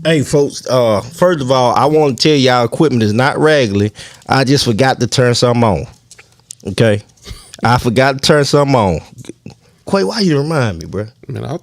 Hey, folks, first of all, I want to tell y'all equipment is not raggedy. I just forgot to turn something on. Okay? I forgot to turn something on. Quay, why you remind me, bro? Man,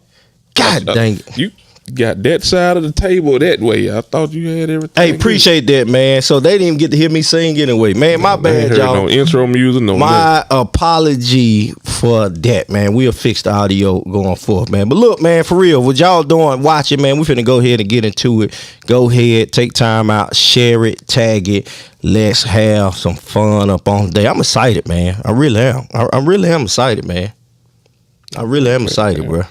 God dang it. You got that side of the table that way. I thought you had everything. Hey, appreciate that, man. So they didn't even get to hear me sing anyway. Man, my bad, y'all. No intro music, no my apology for that, man. We'll fix the audio going forth, man. But look, man, for real, what y'all doing, watching, man, we finna go ahead and get into it. Go ahead, take time out, share it, tag it. Let's have some fun up on the day. I'm excited, man. I really am. I really am excited, man. I really am excited, bro.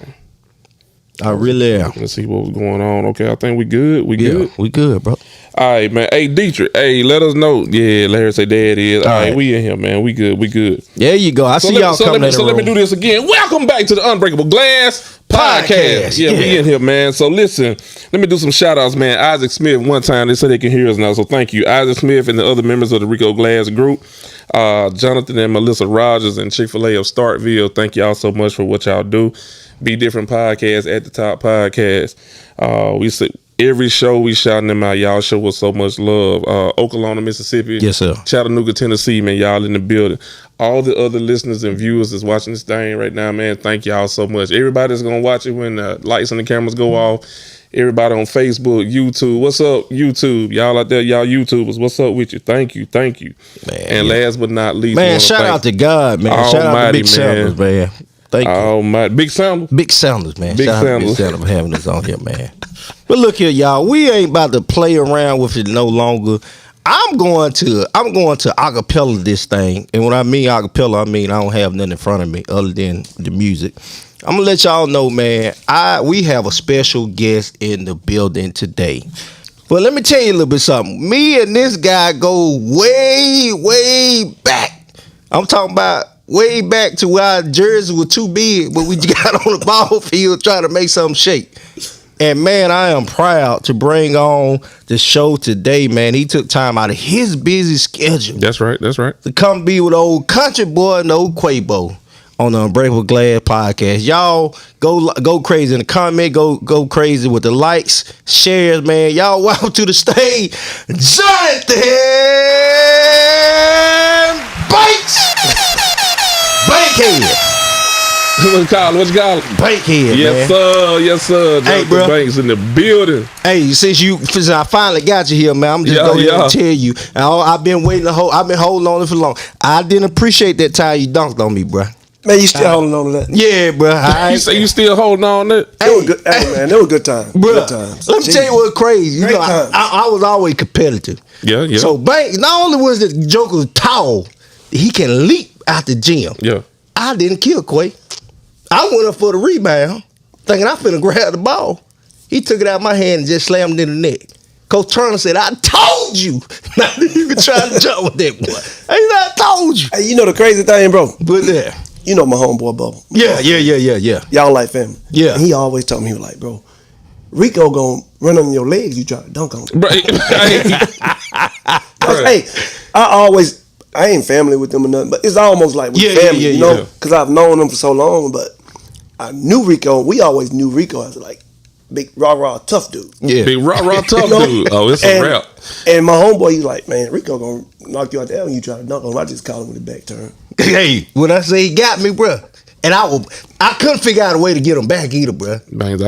I really am. Let's see what's going on. Okay, I think we good. We good? We good, bro. All right, man. Hey, Dietrich. Hey, let us know. Yeah, Larry say there it is. All right, we in here, man. We good. We good. There you go. I see y'all coming in the room. So let me do this again. Welcome back to the Unbreakable Glass Podcast. Yeah, we in here, man. So listen, let me do some shout outs, man. Isaac Smith, one time, they said they can hear us now. So thank you. Isaac Smith and the other members of the Rico Glass group. Jonathan and Melissa Rogers and Chick-fil-A of Starkville. Thank y'all so much for what y'all do. Be Different Podcast at the Top Podcast. We say every show we shouting them out. Y'all show us so much love. Oklahoma, Mississippi. Yes, sir. Chattanooga, Tennessee, man. Y'all in the building. All the other listeners and viewers that's watching this thing right now, man. Thank y'all so much. Everybody's gonna watch it when the lights and the cameras go off. Everybody on Facebook, YouTube. What's up, YouTube? Y'all out there, y'all YouTubers. What's up with you? Thank you. Man, and last but not least, man, shout out to God, man. Almighty, shout out to Big Sanders, man. Thank you. Almighty. Big Sanders? Big Sanders, man. Big Shout out to Big Sanders for having us on here, man. But look here, y'all. We ain't about to play around with it no longer. I'm going to acapella this thing. And when I mean acapella, I mean I don't have nothing in front of me other than the music. I'm gonna let y'all know, man, we have a special guest in the building today. But let me tell you a little bit something. Me and this guy go way, way back. I'm talking about way back to where our jerseys were too big, but we got on the ball field trying to make something shake. And man, I am proud to bring on the show today, man. He took time out of his busy schedule. That's right. To come be with old country boy and old Quavo on the Unbreakable Glass Podcast. Y'all go crazy in the comment. Go crazy with the likes, shares, man. Y'all welcome to the stage, Johnthan Bankhead. What you call it? Bankhead, yes, man. Yes, sir. Hey, bro. Banks in the building. Hey, since I finally got you here, man, I'm just going to tell you. I've been I've been holding on it for long. I didn't appreciate that time you dunked on me, bro. Man, you still holding on to that? Yeah, bro. You say you still holding on to that? Hey, man, that was good time. Bro, good times. Let me tell you what's crazy. You know, I was always competitive. Yeah. So Banks, not only was the Joker tall, he can leap out the gym. Yeah. I didn't kill Quay. I went up for the rebound, thinking I finna grab the ball. He took it out of my hand and just slammed it in the neck. Coach Turner said, I told you not that you could try to jump with that boy. I told you. Hey, you know the crazy thing, bro? But there. You know my homeboy, Bubba. Yeah. Y'all like family. Yeah. And he always told me, he was like, bro, Rico gonna run on your legs, you try to dunk on him. Right. Hey, I ain't family with them or nothing, but it's almost like we family, you know? Because I've known them for so long, but I knew Rico. We always knew Rico as like big rah-rah tough dude. Yeah. Big rah-rah tough dude. Oh, it's a rap. And my homeboy, he's like, man, Rico gonna knock you out there when you try to dunk on him. I just call him with the back turn. Hey, when I say he got me, bro, and I couldn't figure out a way to get him back either, bro. Man,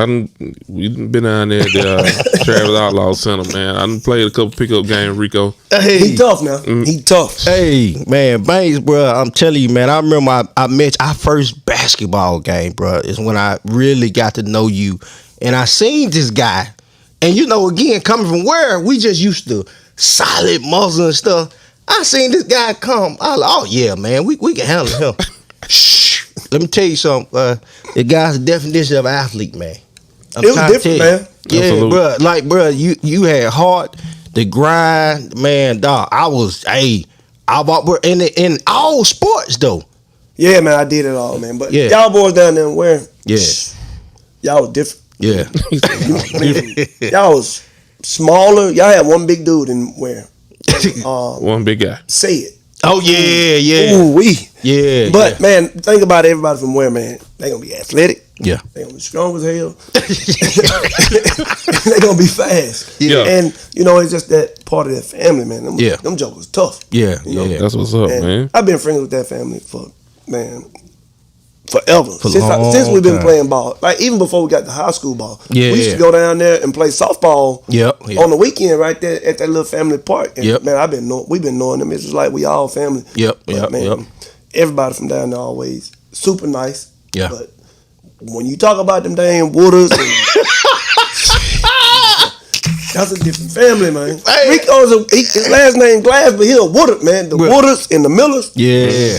we been down there at the Travis Outlaw Center, man. I done played a couple pickup games, Rico. Hey. He tough now. He tough. Hey, man, Banks, bro, I'm telling you, man, I remember I met our first basketball game, bro, is when I really got to know you. And I seen this guy, and you know, again, coming from where we just used to solid muscle and stuff, I seen this guy come. I was like, oh, yeah, man, we can handle him. Shh. Let me tell you something. The guy's the definition of an athlete, man. It was different, man. Yeah, absolutely. bro. Like, bro, you had heart, the grind, man, dog. I was in all sports, though. Yeah, man, I did it all, man. But yeah. Y'all boys down there where? Yeah. Y'all was different. Yeah. Y'all was smaller. Y'all had one big dude in where? One big guy. Say it. Oh, yeah. Ooh, Yeah. But, man, think about everybody from where, man. They gonna be athletic. Yeah. They gonna be strong as hell. They gonna be fast. Yeah. And it's just that part of that family, man. Them jokers tough. Yeah. That's what's up, man. I've been friends with that family for forever. For Since we've been time. playing ball. Like even before we got to high school ball. Yeah. We used to go down there and play softball on the weekend right there at that little family park. And man, we've been knowing them. It's just like we all family. Man, everybody from down there always super nice. Yeah. But when you talk about them damn Wooders and that's a different family, man. Hey. Rico's his last name Glass, but he a Woodard, man. The Wooders and the Millers. Yeah.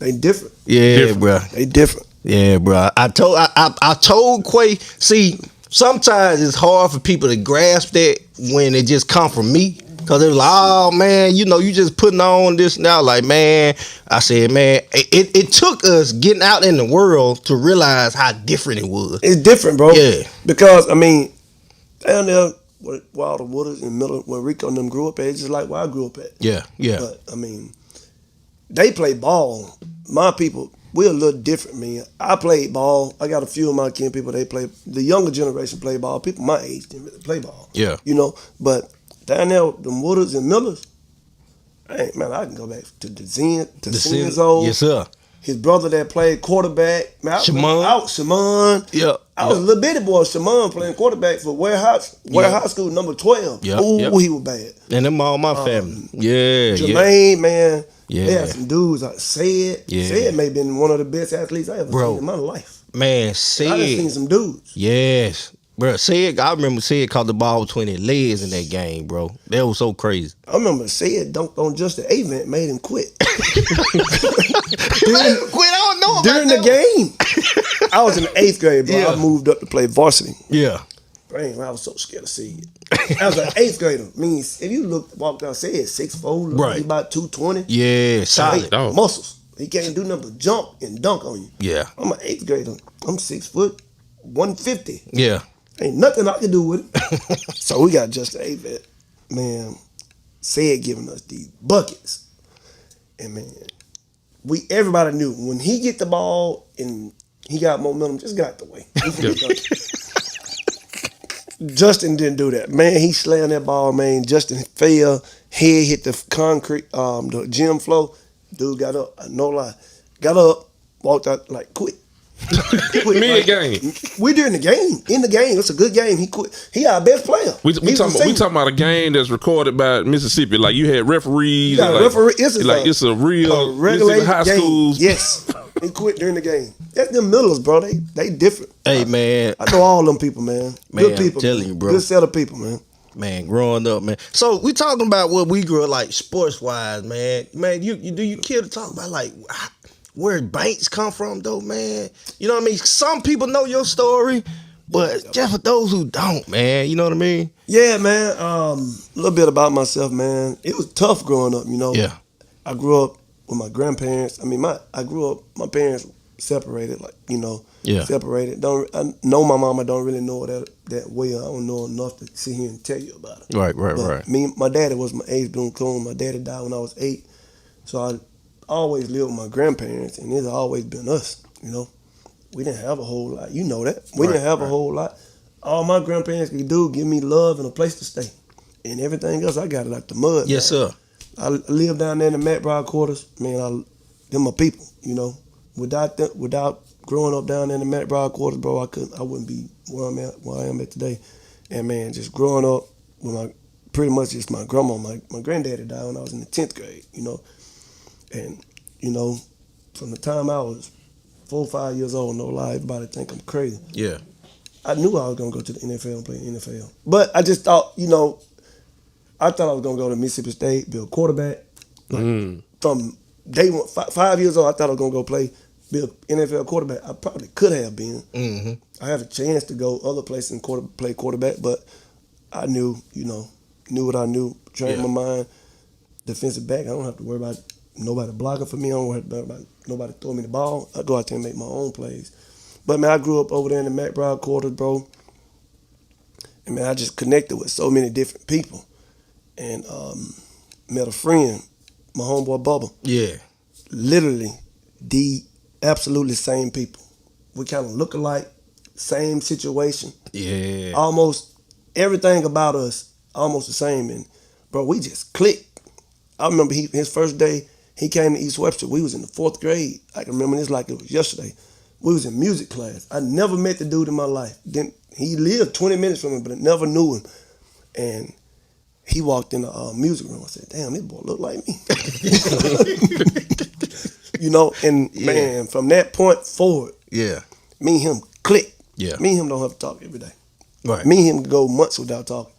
They different. Yeah, bro. They different. Yeah, bro. I told Quay, see, sometimes it's hard for people to grasp that when it just come from me. Cause it was like, oh man, you just putting on this now. Like, man, I said, man, it took us getting out in the world to realize how different it was. It's different, bro. Yeah. Because I mean, down there where all the Wooders and Miller, where Rico and them grew up at, it's just like where I grew up at. Yeah. But I mean, they play ball. My people, we're a little different, man. I played ball. I got a few of my kin people. They play. The younger generation play ball. People my age didn't really play ball. Yeah. But down there, them Wooders and Millers, I can go back to Zenzo. Yes, sir. His brother that played quarterback. Man, Shimon. Yeah. I was a little bitty boy, Shimon, playing quarterback for Warehouse School, number 12. Yeah. He was bad. And them all my family. Yeah. Jermaine, man. Yeah. They had some dudes like Said. Yeah. Said may have been one of the best athletes I ever seen in my life. Man, I done seen some dudes. Yes. Bro, I remember Sid caught the ball between his legs in that game, bro. That was so crazy. I remember Said dunked on just the event, made him quit. During the game. I was in the 8th grade, bro. Yeah. I moved up to play varsity. Yeah. Man, I was so scared to see it. I was an 8th grader. I mean, if you walked out, Said 6'4", right. he about 220. Yeah, solid. Muscles. He can't do nothing but jump and dunk on you. Yeah. I'm an 8th grader. I'm 6 foot, 150. Yeah. Ain't nothing I can do with it. So we got just the vet. Man, Said giving us these buckets. And man, everybody knew when he get the ball and he got momentum, just get out the way. Justin didn't do that. Man, he slammed that ball, man. Justin fell, head hit the concrete, the gym floor. Dude got up, no lie. Got up, walked out like quit. Mid-game. We during the game. In the game. It's a good game. He quit. He our best player. We talking about a game that's recorded by Mississippi. Like you had referees. You got referee. It's a real regulated high game. schools. Yes. He quit during the game. That's them Millers, bro. They different. Hey, man. I know all them people, man. Good people. I'm telling you, bro. Good set of people, man. Man, growing up, man. So we talking about what we grew up like sports wise, man. Man, you care to talk about like where banks come from though, man? You know what I mean? Some people know your story, but just for those who don't, man, you know what I mean? Yeah, man. A little bit about myself, man. It was tough growing up, you know. Yeah. I grew up with my grandparents. I mean, my parents separated, like, you know. Yeah. Separated. I know my mama don't really know that well. I don't know enough to sit here and tell you about it. Right. But my daddy was my age bloom clone. My daddy died when I was 8. So I always lived with my grandparents, and it's always been us, you know. We didn't have a whole lot. You know that. We didn't have a whole lot. All my grandparents could do, give me love and a place to stay. And everything else, I got it out the mud. Yes, man. sir. I lived down there in the McBride quarters. Man, them my people, you know. Without growing up down there in the McBride quarters, bro, I wouldn't be where I am at today. And man, just growing up with pretty much just my grandma. My granddaddy died when I was in the 10th grade, you know. And, you know, from the time I was 4 or 5 years old, no lie, everybody think I'm crazy. Yeah. I knew I was going to go to the NFL and play in the NFL. But I just thought, you know, I thought I was going to go to Mississippi State, be a quarterback. From day one, 5 years old, I thought I was going to go be an NFL quarterback. I probably could have been. Mm-hmm. I had a chance to go other places and play quarterback, but I knew what I knew, trained my mind, defensive back. I don't have to worry about nobody blocking for me. I don't have to worry about nobody throwing me the ball. I go out there and make my own plays. But, man, I grew up over there in the McBride quarters, bro. And, man, I just connected with so many different people. And met a friend, my homeboy Bubba. Yeah. Literally, the absolutely same people. We kind of look alike, same situation. Yeah. Almost everything about us almost the same. And bro, we just clicked. I remember his first day he came to East Webster. We was in the 4th grade. I can remember this like it was yesterday. We was in music class. I never met the dude in my life. Then he lived 20 minutes from me, but I never knew him. And he walked in the music room. I said, "Damn, this boy look like me." You know, and man, from that point forward, me and him click. Yeah. Me and him don't have to talk every day. Right. Me and him go months without talking.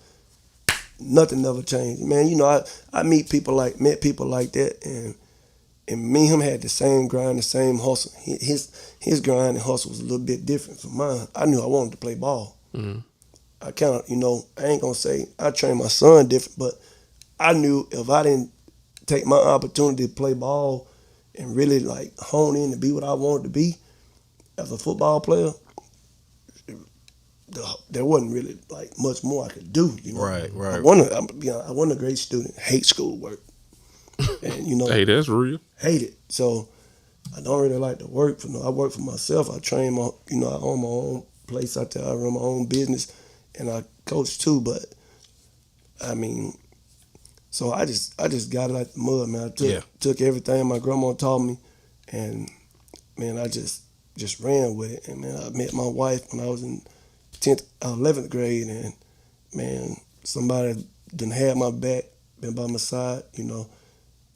Nothing never changed. Man, you know, I met people like that, and me and him had the same grind, the same hustle. His grind and hustle was a little bit different from mine. I knew I wanted to play ball. Mm-hmm. I kind of, you know, I ain't gonna say I trained my son different, but I knew if I didn't take my opportunity to play ball and really like hone in to be what I wanted to be as a football player, there wasn't really like much more I could do. You know? Right. I wasn't a great student. Hate schoolwork, and you know, Hey, that's real. hate it. So I don't really like to work for. I work for myself. I train my, you know, I own my own place out there. I run my own business, and I coach too. But I mean, so I just got it out the mud, man. I took everything my grandma taught me, and man, I just ran with it. And man, I met my wife when I was in 11th grade, and man, somebody done had my back, been by my side. You know,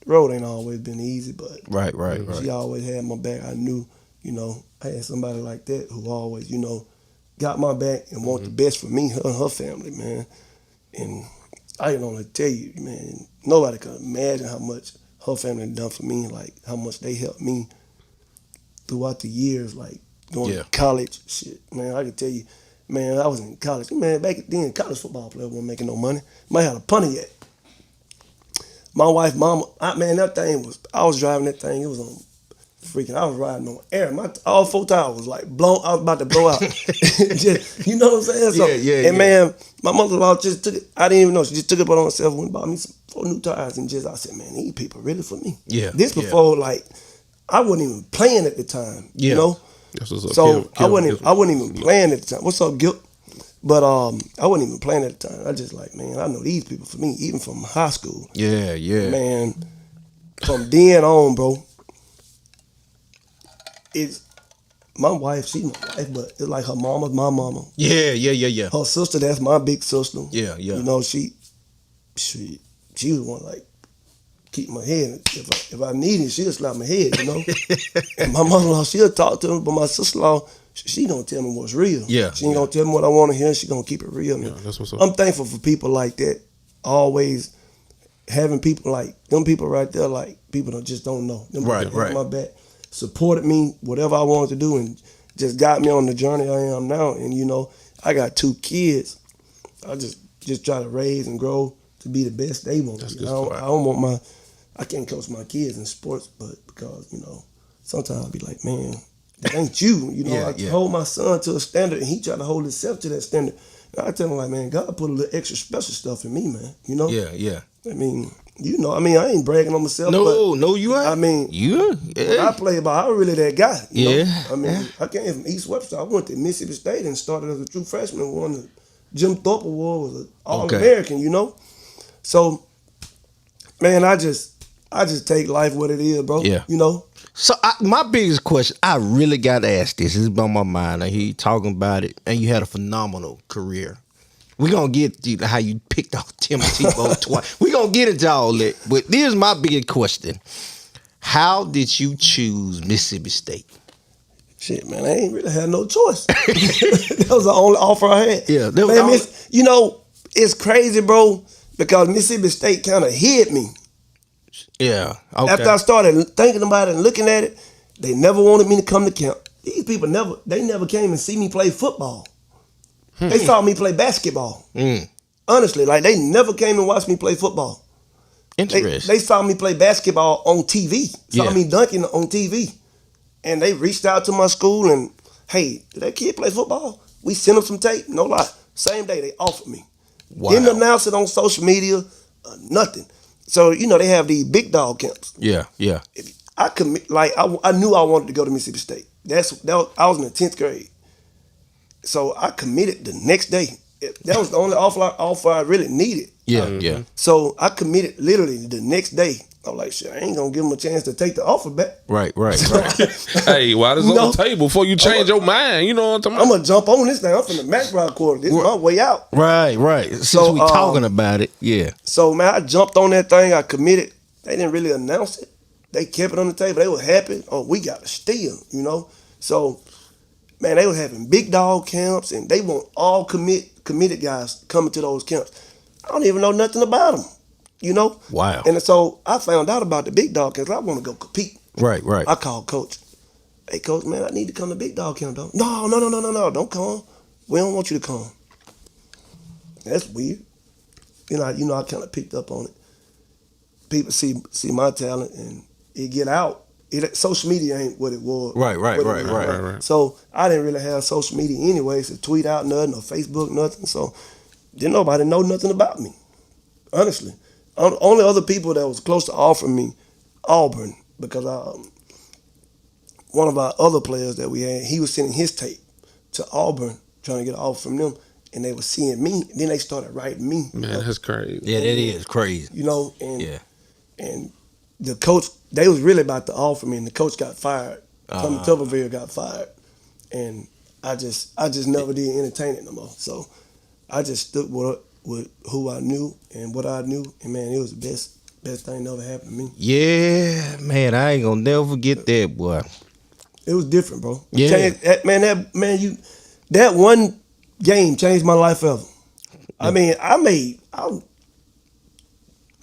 the road ain't always been easy, but Right. she always had my back. I knew, you know, I had somebody like that who always, you know, got my back and want the best for me, her and her family, man. And I can only tell you, man, nobody can imagine how much her family done for me, like how much they helped me throughout the years, like going to college, shit. Man, I can tell you, man, I was in college. Man, back then, college football player wasn't making no money. Might have a punter yet. My wife, mama, that thing was, I was driving that thing, it was on freaking, I was riding on air. All 4 tires was like blown, I was about to blow out. Just, you know what I'm saying? So, and man, my mother-in-law just took it, I didn't even know, she just took it upon herself and bought me 4 new tires, and I said, man, these people really for me. Yeah. This before, like, I wasn't even playing at the time, you know? That's what's up. So I wasn't even playing at the time. What's up, Gil? But I wasn't even playing at the time. I just like, man, I know these people for me, even from high school. Yeah. Man, from then on, bro, it's my wife, she's my wife, but it's like her mama's my mama. Yeah. Her sister, that's my big sister. Yeah. You know, she was one like keep my head. If I need it, she'll slap my head, you know. And my mother-in-law, she'll talk to me, but my sister-in-law, she don't tell me what's real. Yeah. She ain't gonna tell me what I want to hear. She gonna keep it real. Yeah, that's what's up. I'm thankful for people like that. Always having people like them people right there, like people that just don't know. Them Right. had my back, supported me, whatever I wanted to do, and just got me on the journey I am now. And you know, I got 2 kids. I just try to raise and grow to be the best they want to be. I don't want I can't coach my kids in sports, but because, you know, sometimes I'll be like, man, that ain't you. You know, I hold my son to a standard, and he try to hold himself to that standard. And I tell him, like, man, God put a little extra special stuff in me, man. You know? Yeah. I mean, you know, I ain't bragging on myself. No, you ain't. I mean, when I play ball, I was really that guy. You know? I mean, I came from East Webster. I went to Mississippi State and started as a true freshman. Won the Jim Thorpe Award, was an All-American, you know? So, man, I just take life what it is, bro. Yeah. You know? So my biggest question, I really got to ask this. It's on my mind. I hear you talking about it, and you had a phenomenal career. We're going to get to how you picked off Tim Tebow twice. We're going to get into all that. But here's my biggest question. How did you choose Mississippi State? Shit, man, I ain't really had no choice. That was the only offer I had. Yeah. Man, you know, it's crazy, bro, because Mississippi State kind of hid me. Yeah. Okay. After I started thinking about it and looking at it, they never wanted me to come to camp. These people never came and see me play football. They saw me play basketball. Honestly, like they never came and watched me play football. Interesting. They saw me play basketball on TV. Saw me dunking on TV. And they reached out to my school and, hey, did that kid play football? We sent them some tape. No lie. Same day they offered me. Wow. Didn't announce it on social media, nothing. So, you know, they have these big dog camps. Yeah. I knew I wanted to go to Mississippi State. I was in the 10th grade. so I committed the next day. That was the only offer I really needed. Yeah. So I committed literally the next day. I was like, shit, I ain't gonna give him a chance to take the offer back. Right. Hey, why this on the table before you change your mind? You know what I'm talking about? I'm gonna jump on this thing. I'm from the Max Rock quarter. This is my way out. Right. Since we talking about it, yeah. So man, I jumped on that thing. I committed. They didn't really announce it. They kept it on the table. They were happy. Oh, we got a steal, you know. So, man, they were having big dog camps, and they want all committed guys coming to those camps. I don't even know nothing about them, you know. Wow. And so I found out about the big dog camps. I want to go compete. Right. I called coach. Hey, coach, man, I need to come to big dog camp, though. No, don't come. We don't want you to come. That's weird. You know, I kind of picked up on it. People see my talent and it get out. Social media ain't what it was. Right. So I didn't really have social media anyways to tweet out nothing or Facebook nothing. So didn't nobody know nothing about me. Honestly, only other people that was close to offering me Auburn, because one of our other players that we had, he was sending his tape to Auburn trying to get an offer from them. And they were seeing me, and then they started writing me. Man, that's crazy. Yeah, that is crazy. You know, and the coach, they was really about to offer me, and the coach got fired. Tommy Tuberville got fired, and I just never did entertain it no more. So I just stuck with who I knew and what I knew, and man, it was the best thing that ever happened to me. Yeah, man, I ain't gonna never forget that, boy. It was different, bro. Yeah, That one game changed my life forever. I mean, I was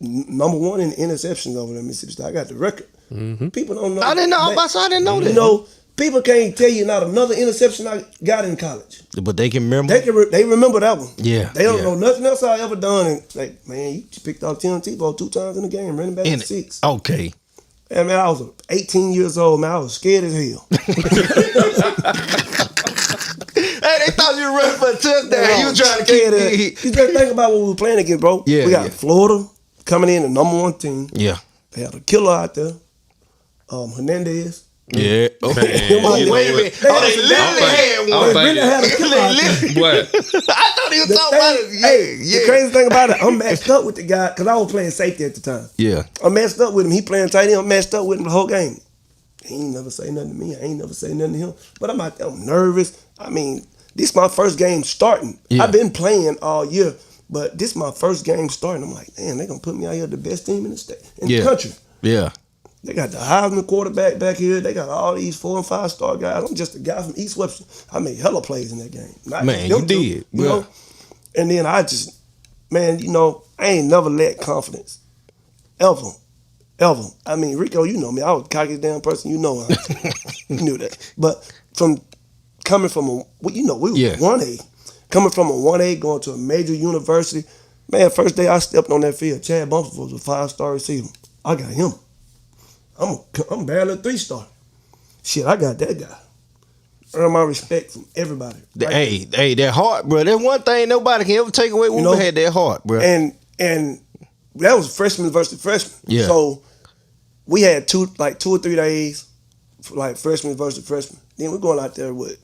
number one in interceptions over there in Mississippi State. I got the record. Mm-hmm. People don't know. I didn't know. I didn't know that. You know, people can't tell you not another interception I got in college. But they can remember. They remember that one. Yeah. They don't know nothing else I ever done. And like, man, you picked off Tim Tebow 2 times in the game, running back at 6. Okay. And man, I was 18 years old. Man, I was scared as hell. Hey, they thought you were running for a touchdown. Man, You were trying to keep it. You just think about what we were playing against, bro. Yeah, we got Florida coming in, the number 1 team. Yeah. They had a killer out there, Hernandez. Yeah. Okay. Man, Wait a minute. They literally had one. They really had a killer out there. What? I thought he was talking about it. The crazy thing about it, I'm matched up with the guy because I was playing safety at the time. Yeah. I'm matched up with him. He playing tight end. I'm matched up with him the whole game. He ain't never say nothing to me. I ain't never say nothing to him. But I'm out there. I'm nervous. I mean, this is my first game starting. Yeah. I've been playing all year, but this is my first game starting. I'm like, man, they gonna put me out here the best team in the state, in the country. Yeah. They got the Heisman quarterback back here. They got all these 4 and 5 star guys. I'm just a guy from East Webster. I made hella plays in that game. Man, you did. You know? And then I just, man, you know, I ain't never let confidence. Ever. I mean, Rico, you know me. I was the cockiest damn person. You know you knew that. But coming from we were 1A. Coming from a 1A going to a major university. Man, first day I stepped on that field, Chad Bumper was a 5-star receiver. I got him. I'm barely a 3-star. Shit, I got that guy. Earn my respect from everybody. Hey, that heart, bro. That's one thing nobody can ever take away when we had that heart, bro. And that was freshman versus freshman. Yeah. So we had 2 or 3 days, like freshman versus freshman. Then we're going out there with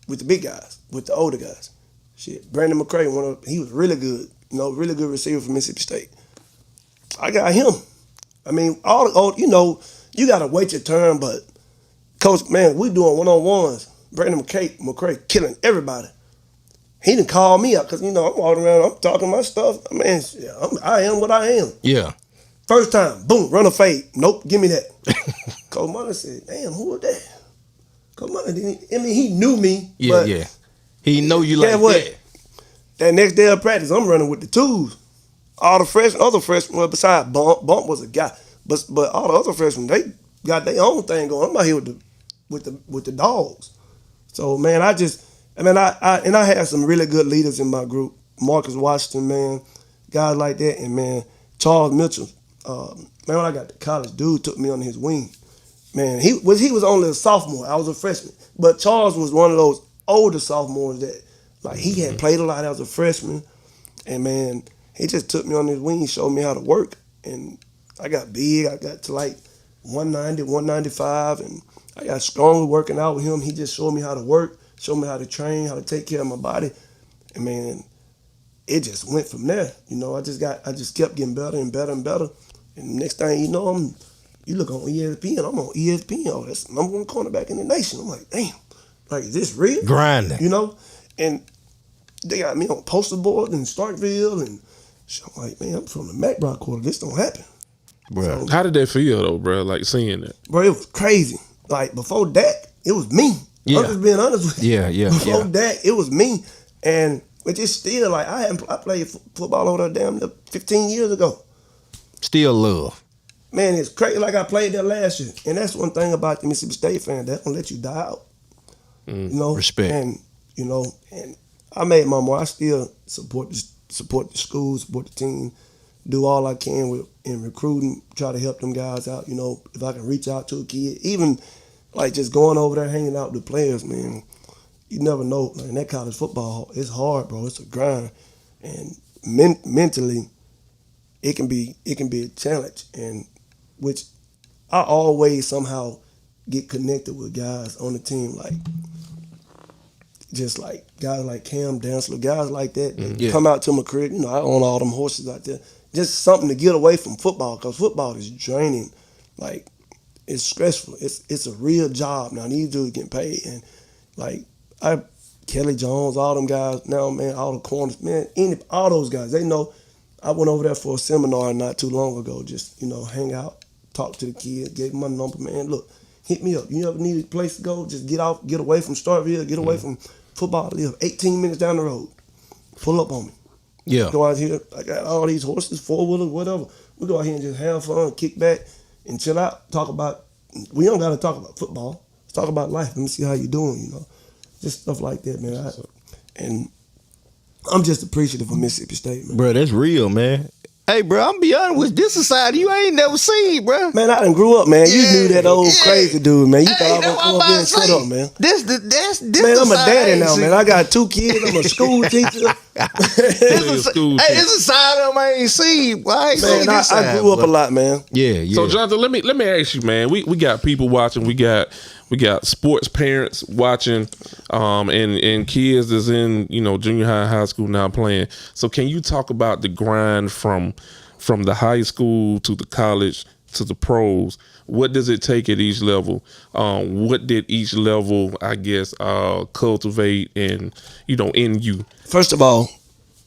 the big guys, with the older guys. Shit, Brandon McCray, he was really good, really good receiver from Mississippi State. I got him. I mean, you got to wait your turn, but Coach, man, we doing one-on-ones. Brandon McCray killing everybody. He didn't call me up because, I'm walking around, I'm talking my stuff. Man, I am what I am. Yeah. First time, boom, run a fade. Nope, give me that. Coach Munner said, damn, who was that? Coach Munner, he knew me. Yeah, but he know you like that. That next day of practice, I'm running with the twos. All the other freshmen, well, besides Bump was a guy, but all the other freshmen, they got their own thing going. I'm out here with the dogs. So man, I had some really good leaders in my group. Marcus Washington, man, guys like that, and man, Charles Mitchell. Man, when I got to college, dude took me under his wing. Man, he was only a sophomore. I was a freshman, but Charles was one of those older sophomores that he had played a lot as a freshman, and man. He just took me on his wing, showed me how to work, and I got big. I got to 190, 195, and I got stronger working out with him. He just showed me how to work, showed me how to train, how to take care of my body. And man, it just went from there. You know, I just kept getting better and better and better. And next thing you know, you look on ESPN, I'm on ESPN. Oh, that's the number one cornerback in the nation. I'm like, damn, like, is this real? Grinding. You know? And they got me on poster board in Starkville, and I'm like, man, I'm from the McBride quarter. This don't happen. Bro. How did that feel though, bro? Like seeing that? Bro, it was crazy. Like before Dak, it was me. Yeah. I'm just being honest with you. Yeah. Before Dak, it was me. And it's still like I played football over there damn 15 years ago. Still love. Man, it's crazy. Like I played there last year. And that's one thing about the Mississippi State fan. They don't let you die out. You know? Respect. And, you know, and I made my mark. I still support the school, support the team, do all I can in recruiting, try to help them guys out. You know, if I can reach out to a kid, even like just going over there, hanging out with the players, man, you never know. Like, in that college football, it's hard, bro. It's a grind. And mentally, it can be a challenge, and which I always somehow get connected with guys on the team, like just like guys like Cam Dantzler, guys like that come out to my crib. You know, I own all them horses out there. Just something to get away from football, because football is draining. Like, it's stressful. It's a real job. Now, these dudes getting paid, and like Kelly Jones, all them guys now, man, all the corners, man, all those guys, they know. I went over there for a seminar not too long ago, just, you know, hang out, talk to the kid, gave him my number, man, look, hit me up. You ever need a place to go? Just get away from Starkville, get away from football, live 18 minutes down the road. Pull up on me. Yeah. Go out here, I got all these horses, four-wheelers, whatever. We go out here and just have fun, kick back, and chill out, we don't got to talk about football. Let's talk about life. Let me see how you doing, you know. Just stuff like that, man. And I'm just appreciative of Mississippi State, man. Bro, that's real, man. Hey, bro, I'm be honest with you, this society you ain't never seen, bro. Man, I done grew up, man. You knew that old crazy dude, man. You thought I was gonna come up here and shut up, man. This man, I'm a daddy now, man. I got 2 kids. I'm a school teacher. It's a side of them I ain't seen. Man, I grew up a lot, man. Yeah. So, Johnthan, let me ask you, man. We got people watching. We got sports parents watching, and kids that's in, you know, junior high school now playing. So can you talk about the grind from the high school to the college to the pros? What does it take at each level? What did each level, I guess, cultivate and, you know, in you? First of all,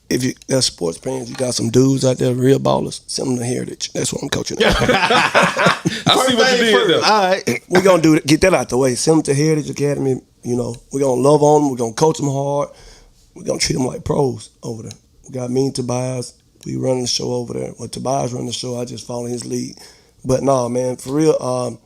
if you're sports parents, you got some dudes out there, real ballers, send them to Heritage. That's what I'm coaching. I see what you did there. All right, we're going to get that out the way. Send them to Heritage Academy. You know, we're going to love on them. We're going to coach them hard. We're going to treat them like pros over there. We got me and Tobias. We run the show over there. When Tobias run the show, I just follow his lead. But no, man, for real,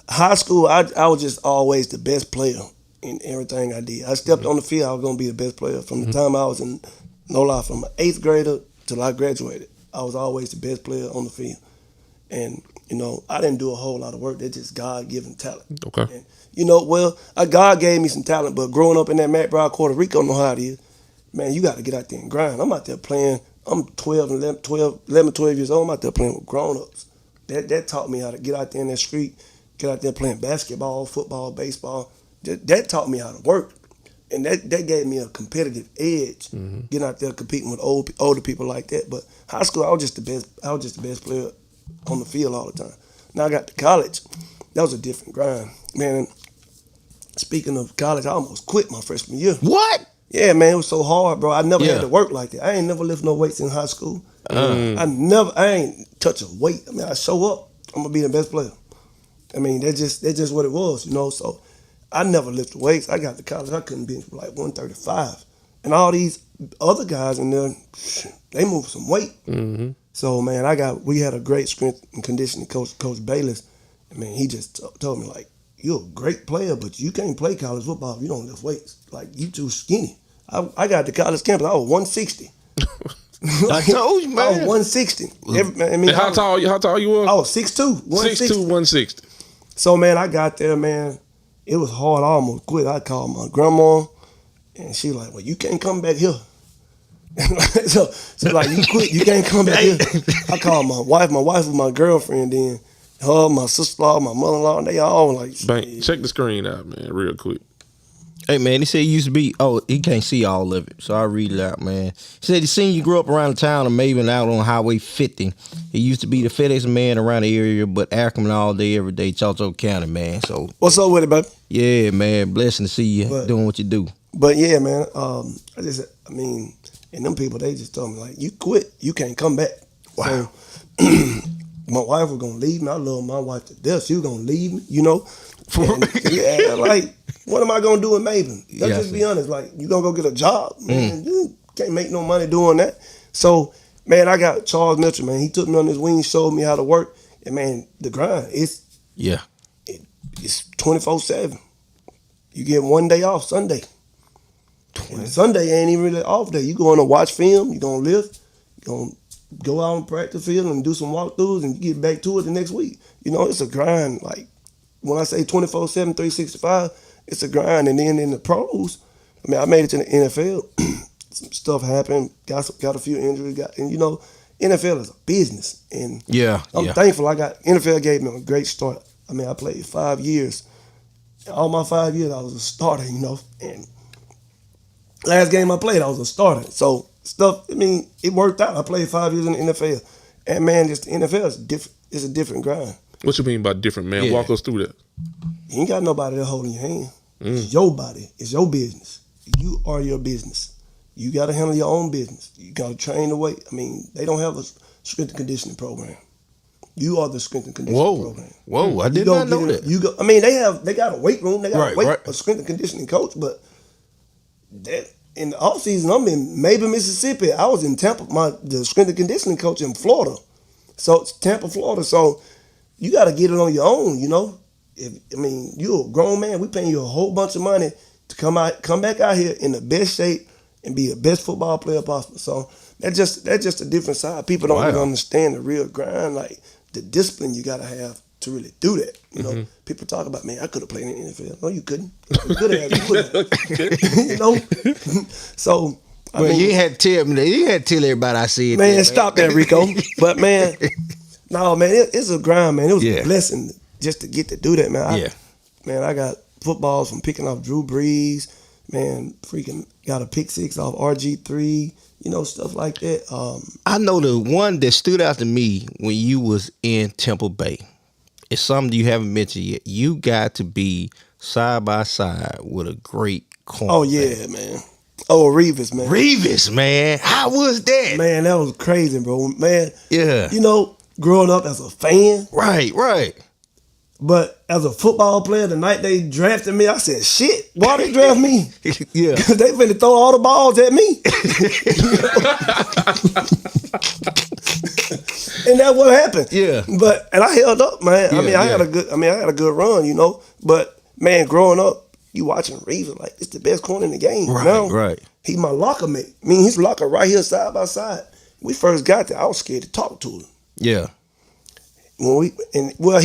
high school, I was just always the best player in everything I did. I stepped on the field, I was going to be the best player. From the time I was in, no lie, from an 8th grader till I graduated, I was always the best player on the field. And, you know, I didn't do a whole lot of work. That's just God-given talent. Okay. And, you know, well, God gave me some talent, but growing up in that McBride quarter, Rico know how it is. Man, you got to get out there and grind. I'm out there playing. I'm 11, 12 years old. I'm out there playing with grown-ups. That taught me how to get out there in that street, get out there playing basketball, football, baseball. That taught me how to work. And that gave me a competitive edge, getting out there competing with older people like that. But high school, I was just the best player on the field all the time. Now I got to college. That was a different grind. Man, speaking of college, I almost quit my freshman year. What? Yeah, man, it was so hard, bro. I never had to work like that. I ain't never lift no weights in high school. I ain't touch a weight. I mean, I show up, I'm gonna be the best player. I mean, that's just what it was, you know. So I never lifted weights. I got to college, I couldn't bench like 135. And all these other guys in there, they moved some weight. Mm-hmm. So man, we had a great strength and conditioning coach, Coach Bayless. I mean, he just told me, like, you're a great player, but you can't play college football if you don't lift weights. Like, you too skinny. I got to college campus, I was 160. I told you, man. I was 160. How tall you were? I was 6'2", 160. 6'2", 160. So, man, I got there, man. It was hard. I almost quit. I called my grandma, and she like, well, you can't come back here. so like, you quit. You can't come back here. I called my wife. My wife was my girlfriend then. Her, my sister-in-law, my mother-in-law, they all like... Check the screen out, man, real quick. Hey man, he said he used to be. Oh, he can't see all of it, so I read it out, man. He said he seen you grew up around the town of Maven out on Highway 50. He used to be the FedEx man around the area, but Ackerman all day, every day, Choctaw County, man. So what's up with it, baby? yeah, man, blessing to see you doing what you do. But yeah, man, I mean, and them people, they just told me like, you quit, you can't come back. Wow. So, my wife was gonna leave me. I love my wife to death. She was gonna leave me, you know. And, yeah, like, what am I gonna do in Maven? Let's just be honest. Like, you gonna go get a job, man? You can't make no money doing that. So, man, I got Charles Mitchell, man. He took me on his wing, showed me how to work, and man, the grind, it's 24/7. You get one day off, Sunday. And Sunday ain't even really off day. You going to watch film, you gonna lift, you gonna go out on practice field and do some walkthroughs, and you get back to it the next week. You know, it's a grind. Like, when I say 24/7, 365, it's a grind. And then in the pros, I mean, I made it to the NFL. Some stuff happened, got a few injuries, and you know, NFL is a business. And I'm thankful NFL gave me a great start. I mean, I played 5 years. All my 5 years, I was a starter, you know. And last game I played, I was a starter. So stuff, I mean, it worked out. I played 5 years in the NFL. And man, just the NFL is different. It's a different grind. What you mean by different, man? Yeah. Walk us through that. You ain't got nobody there holding your hand. It's your body. It's your business. You are your business. You got to handle your own business. You got to train the weight. I mean, they don't have a strength and conditioning program. You are the strength and conditioning program. Whoa, I did not know that. I mean, they got a weight room. They got a strength and conditioning coach, but that in the off season, I'm in Maben, Mississippi. I was in Tampa. The strength and conditioning coach in Florida. So it's Tampa, Florida. So you got to get it on your own, you know. You're a grown man. We paying you a whole bunch of money to come back out here in the best shape and be the best football player possible. So that's just a different side. People don't even understand the real grind, like the discipline you got to have to really do that. You know, people talk about, man, I could have played in the NFL. No, you couldn't. You could have. You couldn't. You know. So. You had to tell me that. You had to tell everybody I see it. Man, stop that, Rico. But man, no, man, it's a grind, man. It was a blessing just to get to do that, man. I got footballs from picking off Drew Brees, man, freaking got a pick six off RG3, you know, stuff like that. I know the one that stood out to me when you was in Temple Bay. It's something you haven't mentioned yet. You got to be side by side with a great corner. Oh, yeah, man. Oh, Revis, man. Revis, man. How was that? Man, that was crazy, bro. Man. Yeah. You know, growing up as a fan. Right. But as a football player, the night they drafted me, I said, shit, why they draft me? Yeah. Because they finna throw all the balls at me. And that's what happened. Yeah. And I held up, man. Yeah, I had a good run, you know. But man, growing up, you watching Reeves, like, it's the best corner in the game. Right. He my locker mate. I mean, his locker right here side by side. We first got there, I was scared to talk to him. Yeah. He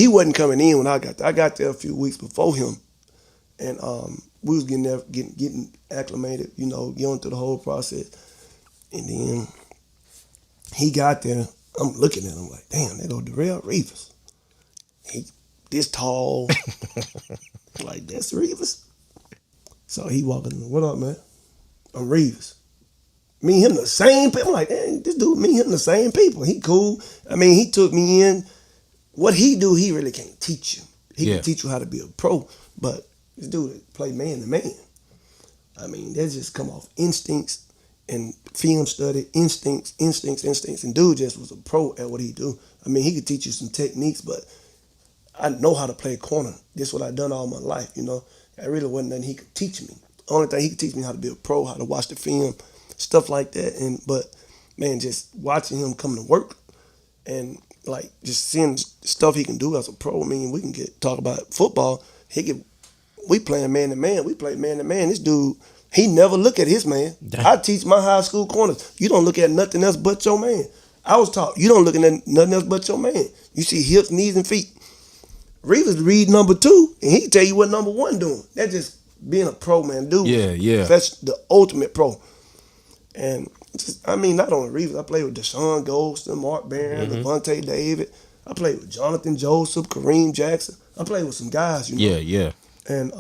wasn't coming in when I got there. I got there a few weeks before him. And we was getting there, getting acclimated, you know, going through the whole process. And then he got there. I'm looking at him like, damn, they go Darrell Reeves. He this tall. Like, that's Reeves. So he walking in, what up, man? I'm Reeves. Me and him the same people. I'm like, dang, this dude, me and him the same people. He cool. I mean, he took me in. What he do, he really can't teach you. He can teach you how to be a pro, but this dude play man to man. I mean, that just come off instincts and film study, instincts. And dude just was a pro at what he do. I mean, he could teach you some techniques, but I know how to play corner. This is what I've done all my life, you know. There really wasn't nothing he could teach me. The only thing he could teach me how to be a pro, how to watch the film, stuff like that. But man, just watching him come to work and like just seeing stuff he can do as a pro. I mean, we can talk about football. We playing man to man. We play man to man. This dude, he never look at his man. Damn. I teach my high school corners. You don't look at nothing else but your man. I was taught you don't look at nothing else but your man. You see hips, knees, and feet. Reeves read number 2, and he can tell you what number 1 doing. That's just being a pro, man. Dude, that's the ultimate pro. And just, I mean, not only Reeves. I played with Deshaun Golston, Mark Barron, Levante David. I played with Jonathan Joseph, Kareem Jackson. I played with some guys, you know. Yeah. And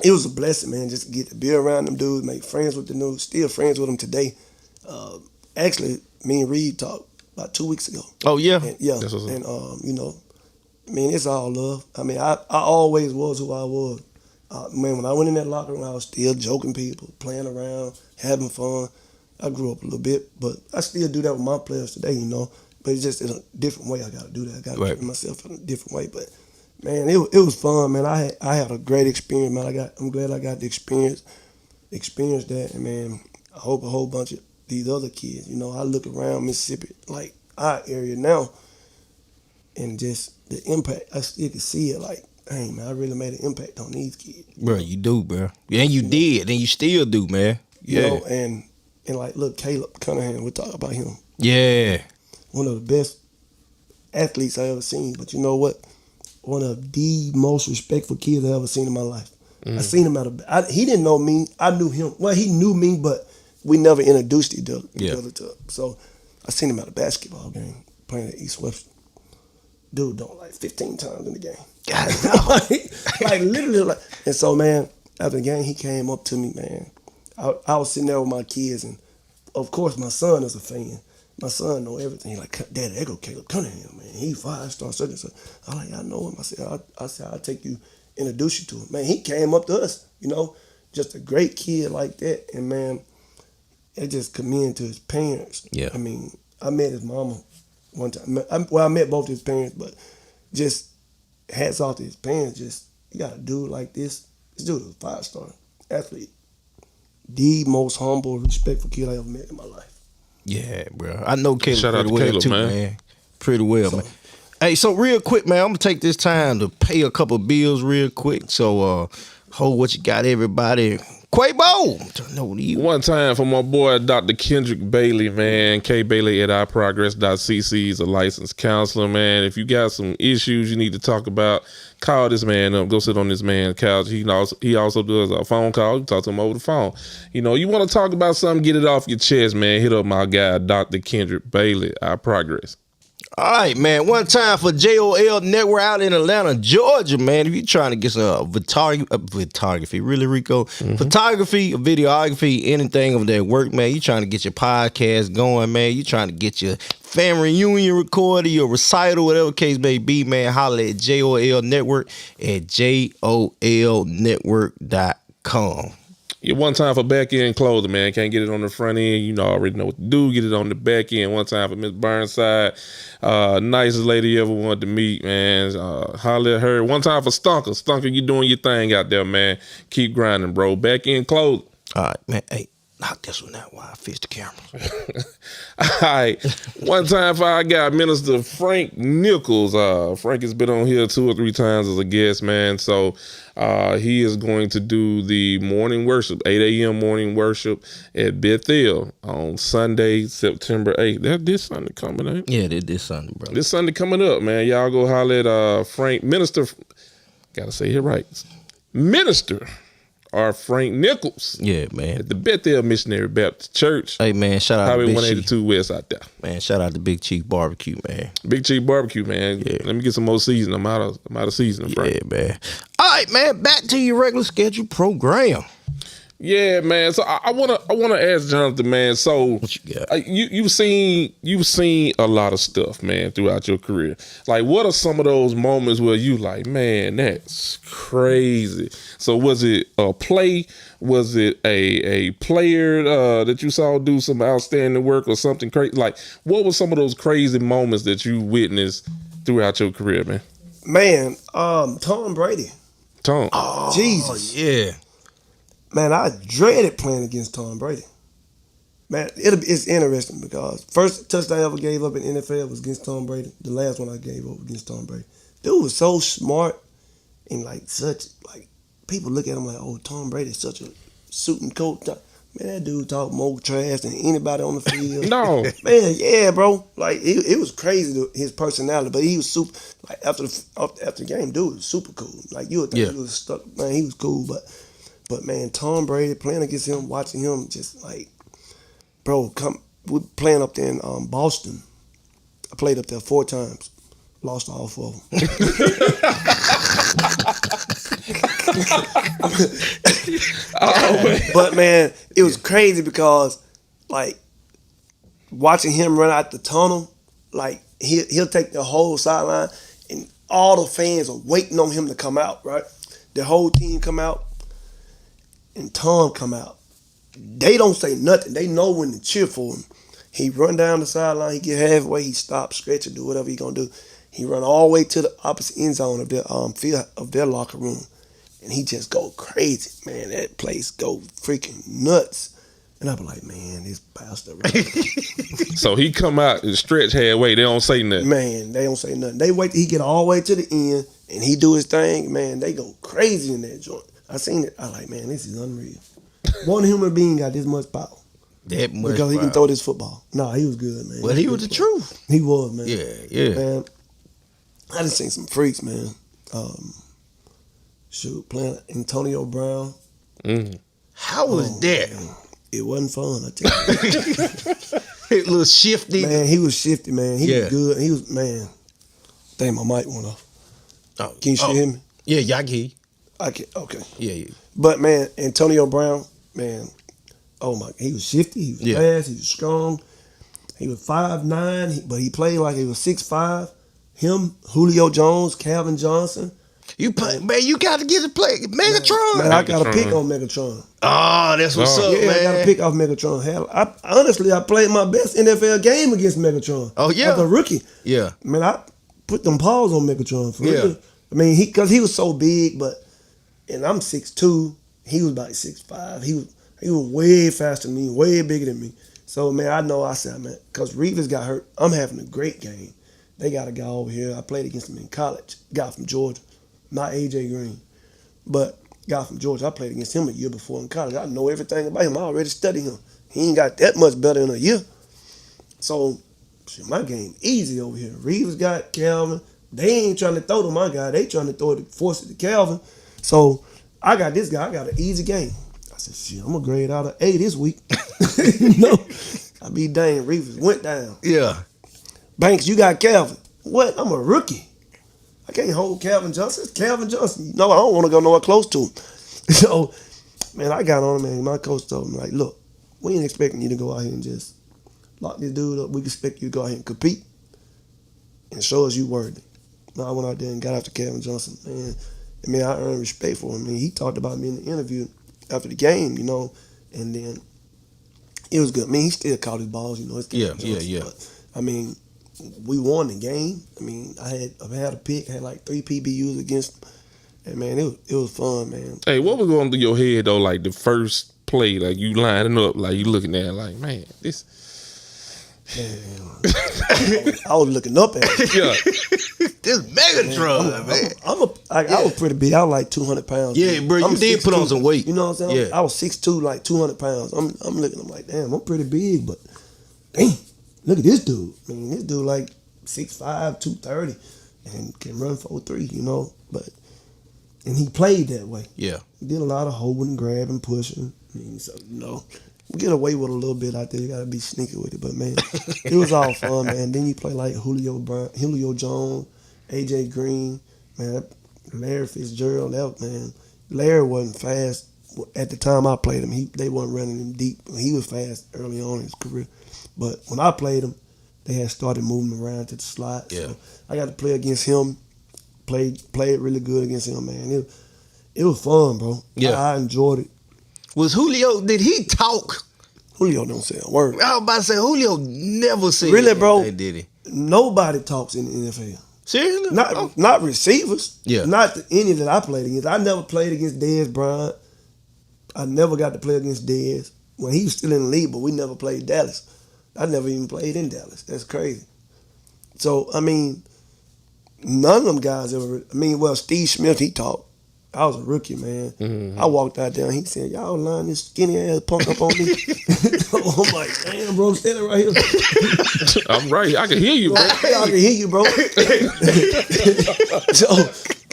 it was a blessing, man, just to get to be around them dudes, make friends with the dudes, still friends with them today. Actually, me and Reed talked about 2 weeks ago. Oh, yeah? And, yeah, and, you know, I mean, it's all love. I mean, I always was who I was. Man, when I went in that locker room, I was still joking people, playing around, having fun. I grew up a little bit, but I still do that with my players today, you know. But it's just in a different way I got to do that. I got to treat myself in a different way. But, man, it was fun, man. I had a great experience, man. I'm glad I got to experience that. And, man, I hope a whole bunch of these other kids, you know, I look around Mississippi, like our area now, and just the impact, I still can see it like, dang, man, I really made an impact on these kids. Bro, you do, bro. And you did, and you still do, man. Yeah. You know, and like, look, Caleb Cunningham, we'll talk about him. Yeah. One of the best athletes I ever seen. But you know what? One of the most respectful kids I ever seen in my life. I seen him he didn't know me. I knew him. Well, he knew me, but we never introduced each other to. So I seen him at a basketball game playing at East Webster. Dude dunked like 15 times in the game. like literally, like. And so, man, after the game, he came up to me, man. I was sitting there with my kids, and of course, my son is a fan. My son know everything. He like, Daddy, there go Caleb Cunningham, man. He 5-star, such and such. I'm like, I know him. I said, I'll take you, introduce you to him. Man, he came up to us, you know, just a great kid like that. And, man, it just commend to his parents. Yeah. I mean, I met his mama one time. I met both his parents, but just hats off to his parents. Just, you got a dude like this. This dude is a 5-star athlete. The most humble, respectful kid I ever met in my life. Yeah, bro. I know Caleb Shout out pretty to well Caleb, too, man. Pretty well, man. Hey, so real quick, man, I'm gonna take this time to pay a couple bills real quick. So, hold what you got, everybody. Quavo, turn over to you. One time for my boy, Dr. Kendrick Bailey, man. K Bailey at iprogress.cc. He's a licensed counselor, man. If you got some issues you need to talk about, call this man up. Go sit on this man's couch. He also does a phone call. You talk to him over the phone. You know, you want to talk about something, get it off your chest, man. Hit up my guy, Dr. Kendrick Bailey, iProgress. All right, man. One time for JOL Network out in Atlanta, Georgia, man. If you're trying to get some photography, really, Rico? Photography, videography, anything of that work, man. You trying to get your podcast going, man. You trying to get your family reunion recorded, your recital, whatever case may be, man. Holla at JOL Network at jolnetwork.com. Yeah, one time for back end clothing, man. Can't get it on the front end. You know, already know what to do. Get it on the back end. One time for Miss Burnside. Nicest lady you ever wanted to meet, man. Holler at her. One time for Stunker. Stunker, you doing your thing out there, man. Keep grinding, bro. Back end clothing. All right, man. Hey, knock this one out while I fix the camera. All right. One time for our guy, Minister Frank Nichols. Frank has been on here 2 or 3 times as a guest, man. So he is going to do the morning worship, 8 a.m. morning worship at Bethel on Sunday, September 8th. That's this Sunday coming up. Yeah, this Sunday, bro. This Sunday coming up, man. Y'all go holler at Frank, Minister, gotta say it right, Minister or Frank Nichols. Yeah, man. At the Bethel Missionary Baptist Church. Hey, man, shout out Highway to Big 182 West out there. Man, shout out to Big Chief Barbecue, man. Big Chief Barbecue, man. Yeah. Let me get some more seasoning. I'm out of seasoning, Frank. Yeah, man. All right, man, back to your regular scheduled program. Yeah, man. So I wanna ask Johnthan, man. So What you got? you've seen a lot of stuff, man, throughout your career. Like, what are some of those moments where you like, man, that's crazy? So was it a play? Was it a player that you saw do some outstanding work or something crazy? Like, what were some of those crazy moments that you witnessed throughout your career, man? Man, Tom Brady. Tom. Oh, Jesus. yeah. Man, I dreaded playing against Tom Brady. Man, it's interesting because first touchdown I ever gave up in NFL was against Tom Brady. The last one I gave up against Tom Brady. Dude was so smart and people look at him like, oh, Tom Brady's such a suit and coat. Man, that dude talk more trash than anybody on the field. No. Man, yeah, bro. Like, it was crazy, his personality, but he was super, like, after the game, dude was super cool. Like, you would think he was stuck. Man, he was cool, But man, Tom Brady, playing against him, watching him, just like, bro, we playing up there in Boston. I played up there 4 times, lost all 4 of them. But man, it was crazy because like watching him run out the tunnel, like he'll take the whole sideline and all the fans are waiting on him to come out, right? The whole team come out and Tom come out. They don't say nothing. They know when to cheer for him. He run down the sideline, he get halfway, he stop, stretch, or do whatever he gonna do. He run all the way to the opposite end zone of their field of their locker room. And he just go crazy, man. That place go freaking nuts. And I be like, man, this bastard. Right? So he come out and stretch halfway. They don't say nothing. Man, they don't say nothing. They wait till he get all the way to the end and he do his thing. Man, they go crazy in that joint. I seen it. I like, man, this is unreal. One human being got this much power. That much because he power. can throw this football. Nah, he was good, man. Well, he was the truth. He was, man. Yeah. Man, I just seen some freaks, man. Playing Antonio Brown. Mm-hmm. How was that? Man. It wasn't fun, I tell you. A little shifty. Man, he was shifty, man. He was good. He was, man. Dang, my mic went off. Oh, can you still hear me? Yeah, I can hear you. I can, okay. Yeah. But, man, Antonio Brown, man, oh, my, he was shifty. He was fast. He was strong. He was 5'9", but he played like he was 6'5". Him, Julio Jones, Calvin Johnson. You got to get to play Megatron. Man, I got to pick on Megatron. Oh, that's what's up, man. I got to pick off Megatron. Hell, honestly, I played my best NFL game against Megatron. Oh, yeah. As a rookie. Yeah. Man, I put them paws on Megatron. For real. I mean, because he was so big, and I'm 6'2". He was about 6'5". He was way faster than me, way bigger than me. So, man, I said, man, because Reeves got hurt, I'm having a great game. They got a guy over here. I played against him in college, guy from Georgia. Not A.J. Green, but guy from Georgia. I played against him a year before in college. I know everything about him. I already studied him. He ain't got that much better in a year. So, my game easy over here. Reeves got Calvin. They ain't trying to throw to my guy. They trying to throw it, force it to Calvin. So, I got this guy. I got an easy game. I said, shit, I'm going to grade out of A this week. I be dang, Reeves went down. Yeah. Banks, you got Calvin. What? I'm a rookie. I can't hold Calvin Johnson. It's Calvin Johnson. No, I don't want to go nowhere close to him. So, man, I got on him, man. My coach told me, like, look, we ain't expecting you to go out here and just lock this dude up. We expect you to go out here and compete and show us you worthy. No, I went out there and got after Calvin Johnson, man. And, man, I earned respect for him. I mean, he talked about me in the interview after the game, and then it was good. I mean, he still caught his balls, It's Calvin Johnson, but, I mean, we won the game. I mean, I had a pick, had like 3 PBUs against them. And man, it was fun, man. Hey, what was going through your head though, like the first play, like you lining up, like you looking at it like, man, this I was looking up at it. Yeah. This Megatron, man. I was pretty big. I was like 200 pounds. Yeah, bro, you did put on some weight. You know what I'm saying? Yeah. I was 6'2", like 200 pounds. I'm looking, I'm like, damn, I'm pretty big, but damn. Look at this dude. I mean, this dude like 6'5", 230, and can run 4'3", and he played that way. Yeah. He did a lot of holding, grabbing, pushing. I mean, so, we get away with a little bit out there. You got to be sneaky with it. But, man, it was all fun, man. Then you play like Julio Jones, A.J. Green, man, Larry Fitzgerald. Larry wasn't fast. At the time I played him, they weren't running him deep. He was fast early on in his career. But when I played him, they had started moving around to the slot. Yeah. So I got to play against him. Played really good against him, man. It was fun, bro. Yeah. I enjoyed it. Was Julio, did he talk? Julio don't say a word. I was about to say, Julio never said Really, bro? Did he? Nobody talks in the NFL. Seriously? Not receivers. Yeah. Not any that I played against. I never played against Dez Bryant. I never got to play against Dez. When he was still in the league, but we never played Dallas. I never even played in Dallas. That's crazy. So, I mean, none of them guys ever, Steve Smith, he talked. I was a rookie, man. Mm-hmm. I walked out there and he said, y'all line this skinny ass punk up on me. I'm like, damn, bro, I'm standing right here. I'm right. I can hear you, bro. I can hear you, bro. So,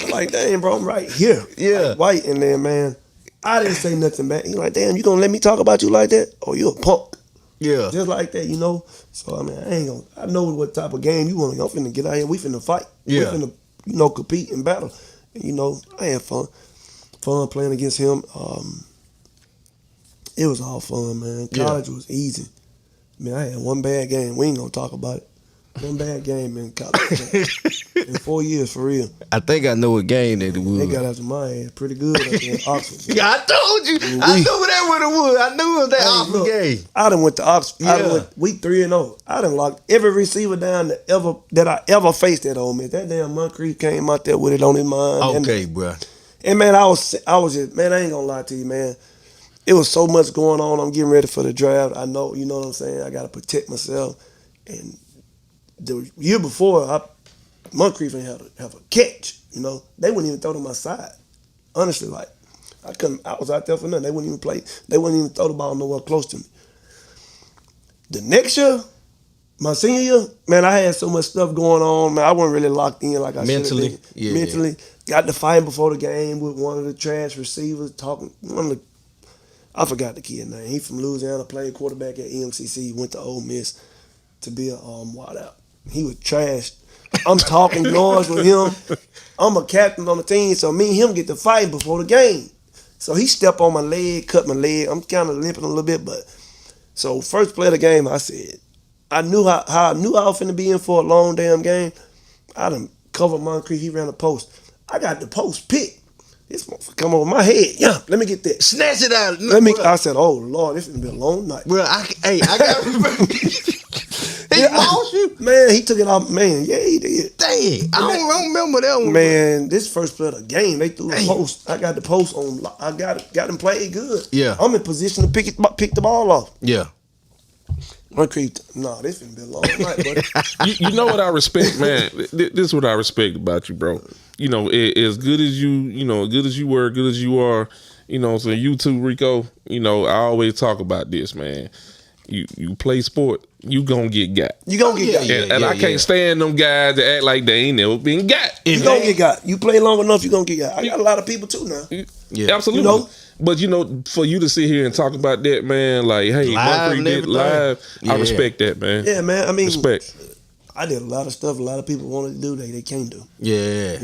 I'm like, damn, bro, I'm right here. Yeah. Like, white, and then, man, I didn't say nothing back. He like, damn, you gonna let me talk about you like that? Oh, you a punk. Yeah. Just like that, So, I mean, I know what type of game you want. I'm finna get out here. We finna fight. Yeah. We finna, compete and battle. And, I had fun. fun playing against him. It was all fun, man. College was easy. Man, I had one bad game. We ain't gonna talk about it. One bad game in college. In 4 years, for real. I think I know what game that it was. They got after my ass pretty good up there in Oxford. Yeah, I told you. I knew that what it was. I knew it was that Oxford game. I done went to Oxford. Yeah. We 3-0. I done locked every receiver down that I ever faced at Ole Miss. That damn Moncrief came out there with it on his mind. Okay, bro. And man, I was just, man, I ain't gonna lie to you, man. It was so much going on. I'm getting ready for the draft. I know, you know what I'm saying? I gotta protect myself. And the year before, Moncrief ain't have a catch. You know, they wouldn't even throw to my side. Honestly, like I was out there for nothing. They wouldn't even play. They wouldn't even throw the ball nowhere close to me. The next year, my senior year, man, I had so much stuff going on. Man, I wasn't really locked in like I should have been. Yeah, mentally, got to fight before the game with one of the trash receivers talking. I forgot the kid's name. He from Louisiana, played quarterback at EMCC, went to Ole Miss to be a wideout. He was trash. I'm talking noise with him. I'm a captain on the team, so me and him get to fight before the game. So he stepped on my leg, cut my leg. I'm kind of limping a little bit, but so first play of the game, I said, I knew how I knew I was finna be in for a long damn game. I done covered Moncrief. He ran a post. I got the post pick. This motherfucker come over my head. Yeah, let me get that. Snatch it out. I said, oh Lord, this is gonna be a long night. Bro, I got to remember. He lost you. Man, he took it off. Man, yeah, he did. Dang, I don't remember that one. Man, this first play of the game, they threw the post. I got the post on. I got him played good. Yeah. I'm in position to pick the ball off. Yeah. Moncrief, nah, this finna be a long night, buddy. You know what I respect, man? This is what I respect about you, bro. You know, as good as good as you were, good as you are, so you too, Rico, I always talk about this, man. You play sport, you gonna get got. You gonna get got. And I can't stand them guys that act like they ain't never been got. You gonna get got. You play long enough, you gonna get got. I got a lot of people too now. Yeah, absolutely. But for you to sit here and talk about that, man, like, hey, Moncrief did live, I respect that, man. Yeah, man. I mean, respect. I did a lot of stuff a lot of people wanted to do they can't do. Yeah.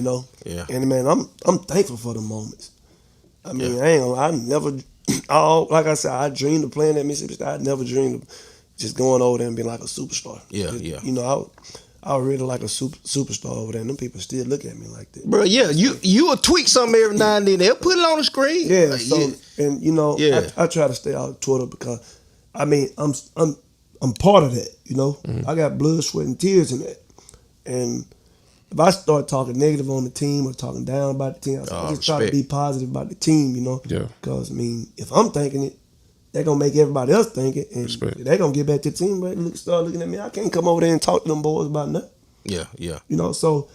Yeah. And man, I'm thankful for the moments. I mean, I never like I said, I dreamed of playing at Mississippi State. I never dreamed of just going over there and being like a superstar. Yeah. I was really like a superstar over there, and them people still look at me like that. Bro, yeah, you will tweet something every now and then. They'll put it on the screen. Yeah, and I try to stay out of Twitter because, I mean, I'm part of that, Mm-hmm. I got blood, sweat, and tears in that. And if I start talking negative on the team or talking down about the team, I just try to be positive about the team, Yeah. Because, I mean, if I'm thinking it, they're going to make everybody else think it, and they're going to get back to the team, but start looking at me. I can't come over there and talk to them boys about nothing. Yeah. So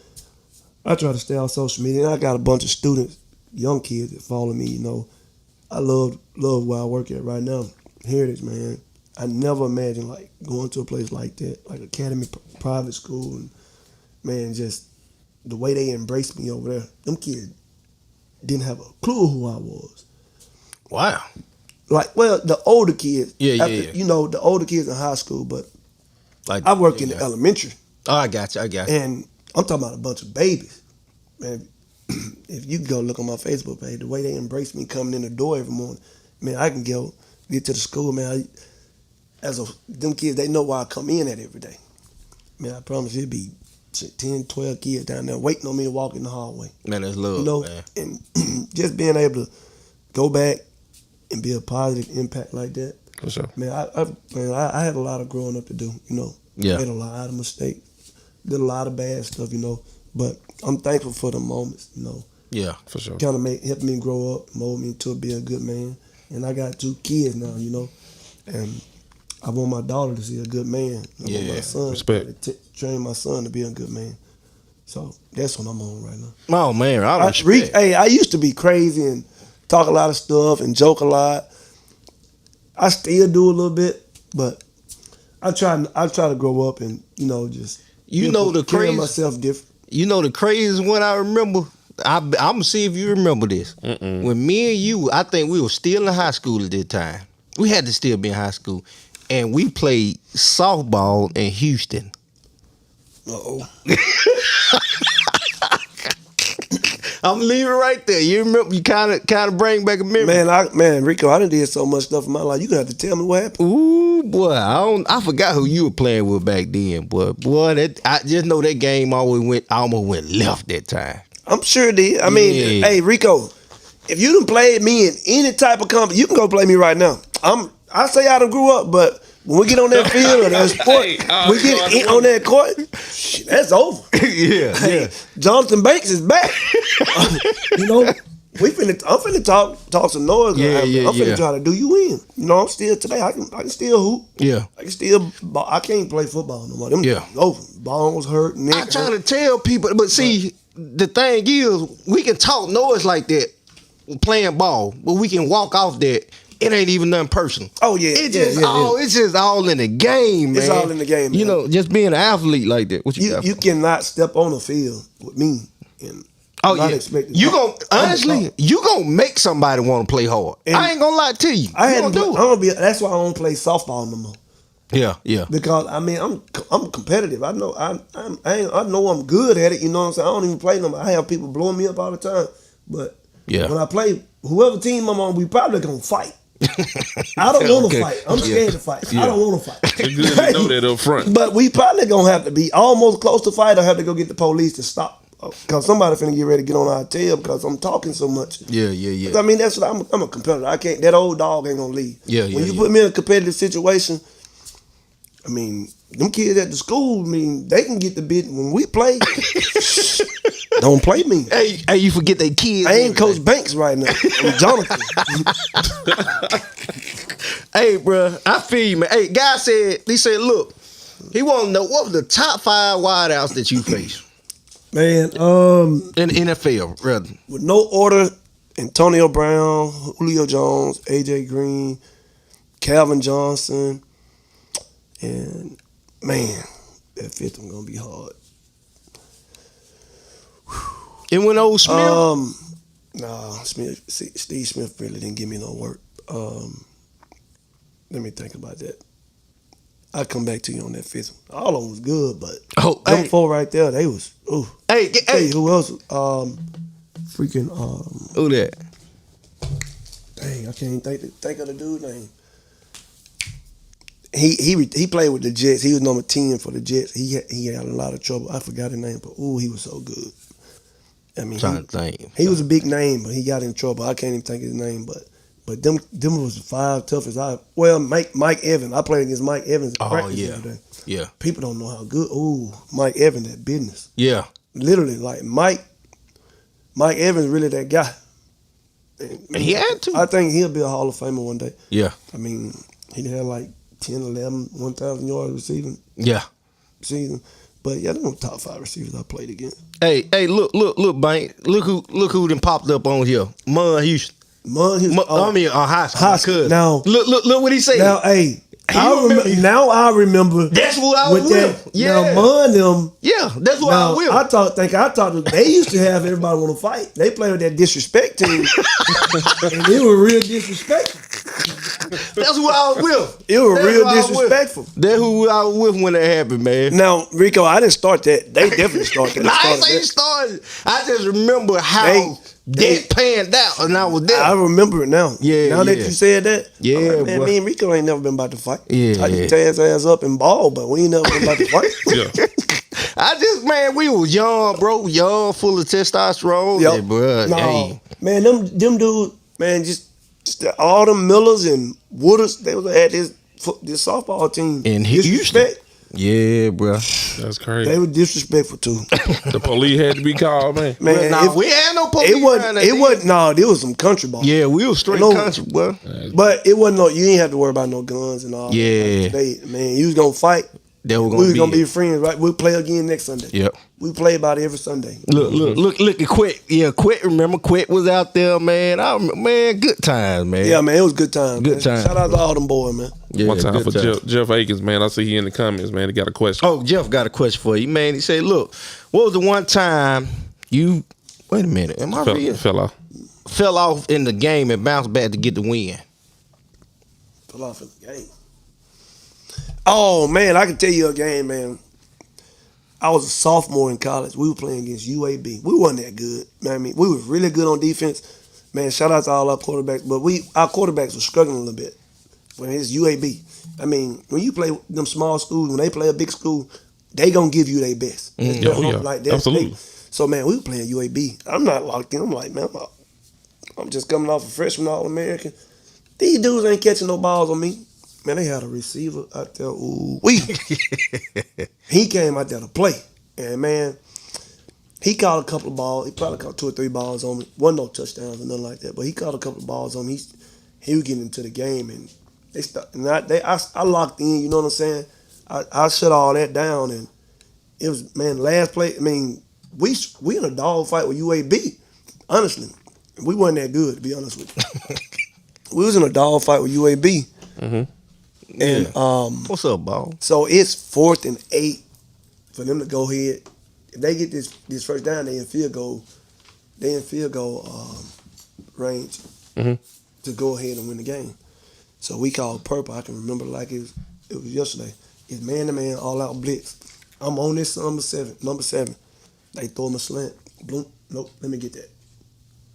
I try to stay on social media, and I got a bunch of students, young kids that follow me, I love where I work at right now. Heritage, man. I never imagined, like, going to a place like that, like Academy Private School, and, man, just the way they embraced me over there. Them kids didn't have a clue who I was. Wow. Like, well, the older kids. Yeah. The older kids in high school, but like I work in the elementary. Oh, I got you. And I'm talking about a bunch of babies. Man, if you go look on my Facebook page, the way they embrace me coming in the door every morning, man, I can get to the school, man. Them kids, they know why I come in at every day. Man, I promise you, it'd be 10, 12 kids down there waiting on me to walk in the hallway. Man, that's love, man. And just being able to go back and be a positive impact like that. For sure. Man, I had a lot of growing up to do, Yeah. Made a lot of mistakes. Did a lot of bad stuff, But I'm thankful for the moments, Yeah, for sure. Kind of helped me grow up, mold me into being a good man. And I got 2 kids now, And I want my daughter to see a good man. I want my son respect. Train my son to be a good man. So that's what I'm on right now. Oh, man, I respect. I used to be crazy and talk a lot of stuff and joke a lot. I still do a little bit, but I try to grow up and just carry myself different. The craziest one I remember. I'm gonna see if you remember this. When me and you, I think we were still in high school at that time. We had to still be in high school, and we played softball in Houston. I'm leaving right there. You remember? You kind of bring back a memory. Man, Rico, I done did so much stuff in my life. You gonna have to tell me what happened. Ooh, boy, I forgot who you were playing with back then, boy. I just know that game almost went left that time. I'm sure it did. I mean, hey, Rico, if you done played me in any type of company, you can go play me right now. I say I done grew up, but when we get on that field or that sport, we get on that court, shit, that's over. Yeah. Jonathan Banks is back. I'm finna talk some noise. I'm finna try to do you in. You know, I'm still today. I can still hoop. Yeah. I can't play football no more. Them over. Balls hurt. Neck I'm trying to tell people, but see, the thing is, we can talk noise like that playing ball, but we can walk off that. It ain't even nothing personal. Oh yeah, it's just all in the game, man. It's all in the game, man. You know, just being an athlete like that. What you cannot step on the field with me and not expect you gonna make somebody want to play hard. And I ain't gonna lie to you. That's why I don't play softball no more. Yeah. Because I mean, I'm competitive. I know I know I'm good at it. You know what I'm saying? I don't even play no more. I have people blowing me up all the time, but when I play, whoever team I'm on, we probably gonna fight. I don't want to fight. I'm scared to fight. I don't want to fight. It's good to know that up front. But we probably gonna have to be almost close to fight or have to go get the police to stop. Because somebody finna get ready to get on our tail because I'm talking so much. Yeah. I mean, that's what I'm a competitor. I can't. That old dog ain't gonna leave. When you put me in a competitive situation, I mean, them kids at the school, I mean, they can get the bit when we play. Don't play me. Hey, you forget they kids. I ain't Coach Banks right now. I'm Jonathan. Hey, bro, I feel you, man. Hey, guy said, look, he want to know what was the top 5 wideouts that you faced. Man, in the NFL, rather. With no order, Antonio Brown, Julio Jones, AJ Green, Calvin Johnson, and man, that fifth one gonna be hard. And when old Smith? Nah, Steve Smith really didn't give me no work. Let me think about that. I'll come back to you on that fifth one. All of them was good, but them 4 right there, they was, ooh. Hey, who else? Who that? Dang, I can't think of the dude's name. He played with the Jets. He was number 10 for the Jets. He had a lot of trouble. I forgot his name, but he was so good. I mean, he was a big name, but he got in trouble. I can't even think of his name, but them was the 5 toughest. Mike Evans. I played against Mike Evans at practice the other day. Yeah. People don't know how good. Mike Evans, that business. Yeah. Literally, like Mike Evans, really that guy. And he had to. I think he'll be a Hall of Famer one day. Yeah. I mean, he had like 10, 11, 1,000 yards receiving. Yeah. Season. But yeah, them top 5 receivers I played against. Hey, look, Bank. Look who done popped up on here. Mon Houston. High school. Now look what he said. Now, hey, I remember. That's what I was with. Yeah. Now, Mon them. Yeah, that's what I was with. I thought they used to have everybody want to fight. They played with that disrespect team, and they were real disrespectful. That's who I was with. It was real disrespectful. That's who I was with when that happened, man. Now, Rico, I didn't start that. They definitely started that. I ain't say you started. I just remember how that panned out, and I was there. I remember it now. Yeah. Now that you said that, man, me and Rico ain't never been about to fight. Yeah. I just tear his ass up and ball, but we ain't never been about to fight. Yeah. We was young, bro. Young, full of testosterone. Yep. Yeah, bro. No, hey. Man, them dudes, man, just all them Millers and Wooders, they was at this softball team. And disrespect. Yeah, bro. That's crazy. They were disrespectful too. The police had to be called, man. Man, we had no police. There was some country ball. Yeah, we was straight country, bro. But it wasn't you ain't have to worry about no guns and all. Yeah. Man, you was gonna fight. We was gonna be friends, right? We'll play again next Sunday. Yep. We play about every Sunday. Look at Quit. Yeah, Quit. Remember, Quit was out there, man. Man, good times, man. Yeah, man, it was good times. Good times. Shout out to all them boys, man. Yeah, one time for Jeff Akins, man. I see he in the comments, man. He got a question. Oh, Jeff got a question for you, man. He said, "Look, what was the one time you? Wait a minute, am I real? Fell off in the game and bounced back to get the win. Fell off in the game. Oh man, I can tell you a game, man. I was a sophomore in college. We were playing against UAB. We wasn't that good. I mean, we were really good on defense. Man, shout out to all our quarterbacks. But our quarterbacks were struggling a little bit when it's UAB. I mean, when you play them small schools, when they play a big school, they gonna give you their best. Like that. Absolutely. So man, we were playing UAB. I'm not locked in. I'm like, man, I'm just coming off a freshman All-American. These dudes ain't catching no balls on me. Man, they had a receiver out there. Ooh, he came out there to play. And, man, he caught a couple of balls. He probably caught 2 or 3 balls on me. Wasn't no touchdowns or nothing like that. But he caught a couple of balls on me. He was getting into the game. And I locked in, you know what I'm saying? I shut all that down. And it was, man, last play. I mean, we in a dog fight with UAB. Honestly, we wasn't that good, to be honest with you. We was in a dog fight with UAB. Mm-hmm. And what's up, ball? So it's 4th and 8 for them to go ahead. If they get this first down, they in field goal range to go ahead and win the game. So we called purple. I can remember like it was yesterday. It's man-to-man, all-out blitz. I'm on this number 7. They throw him a slant. Bloom. Nope, let me get that.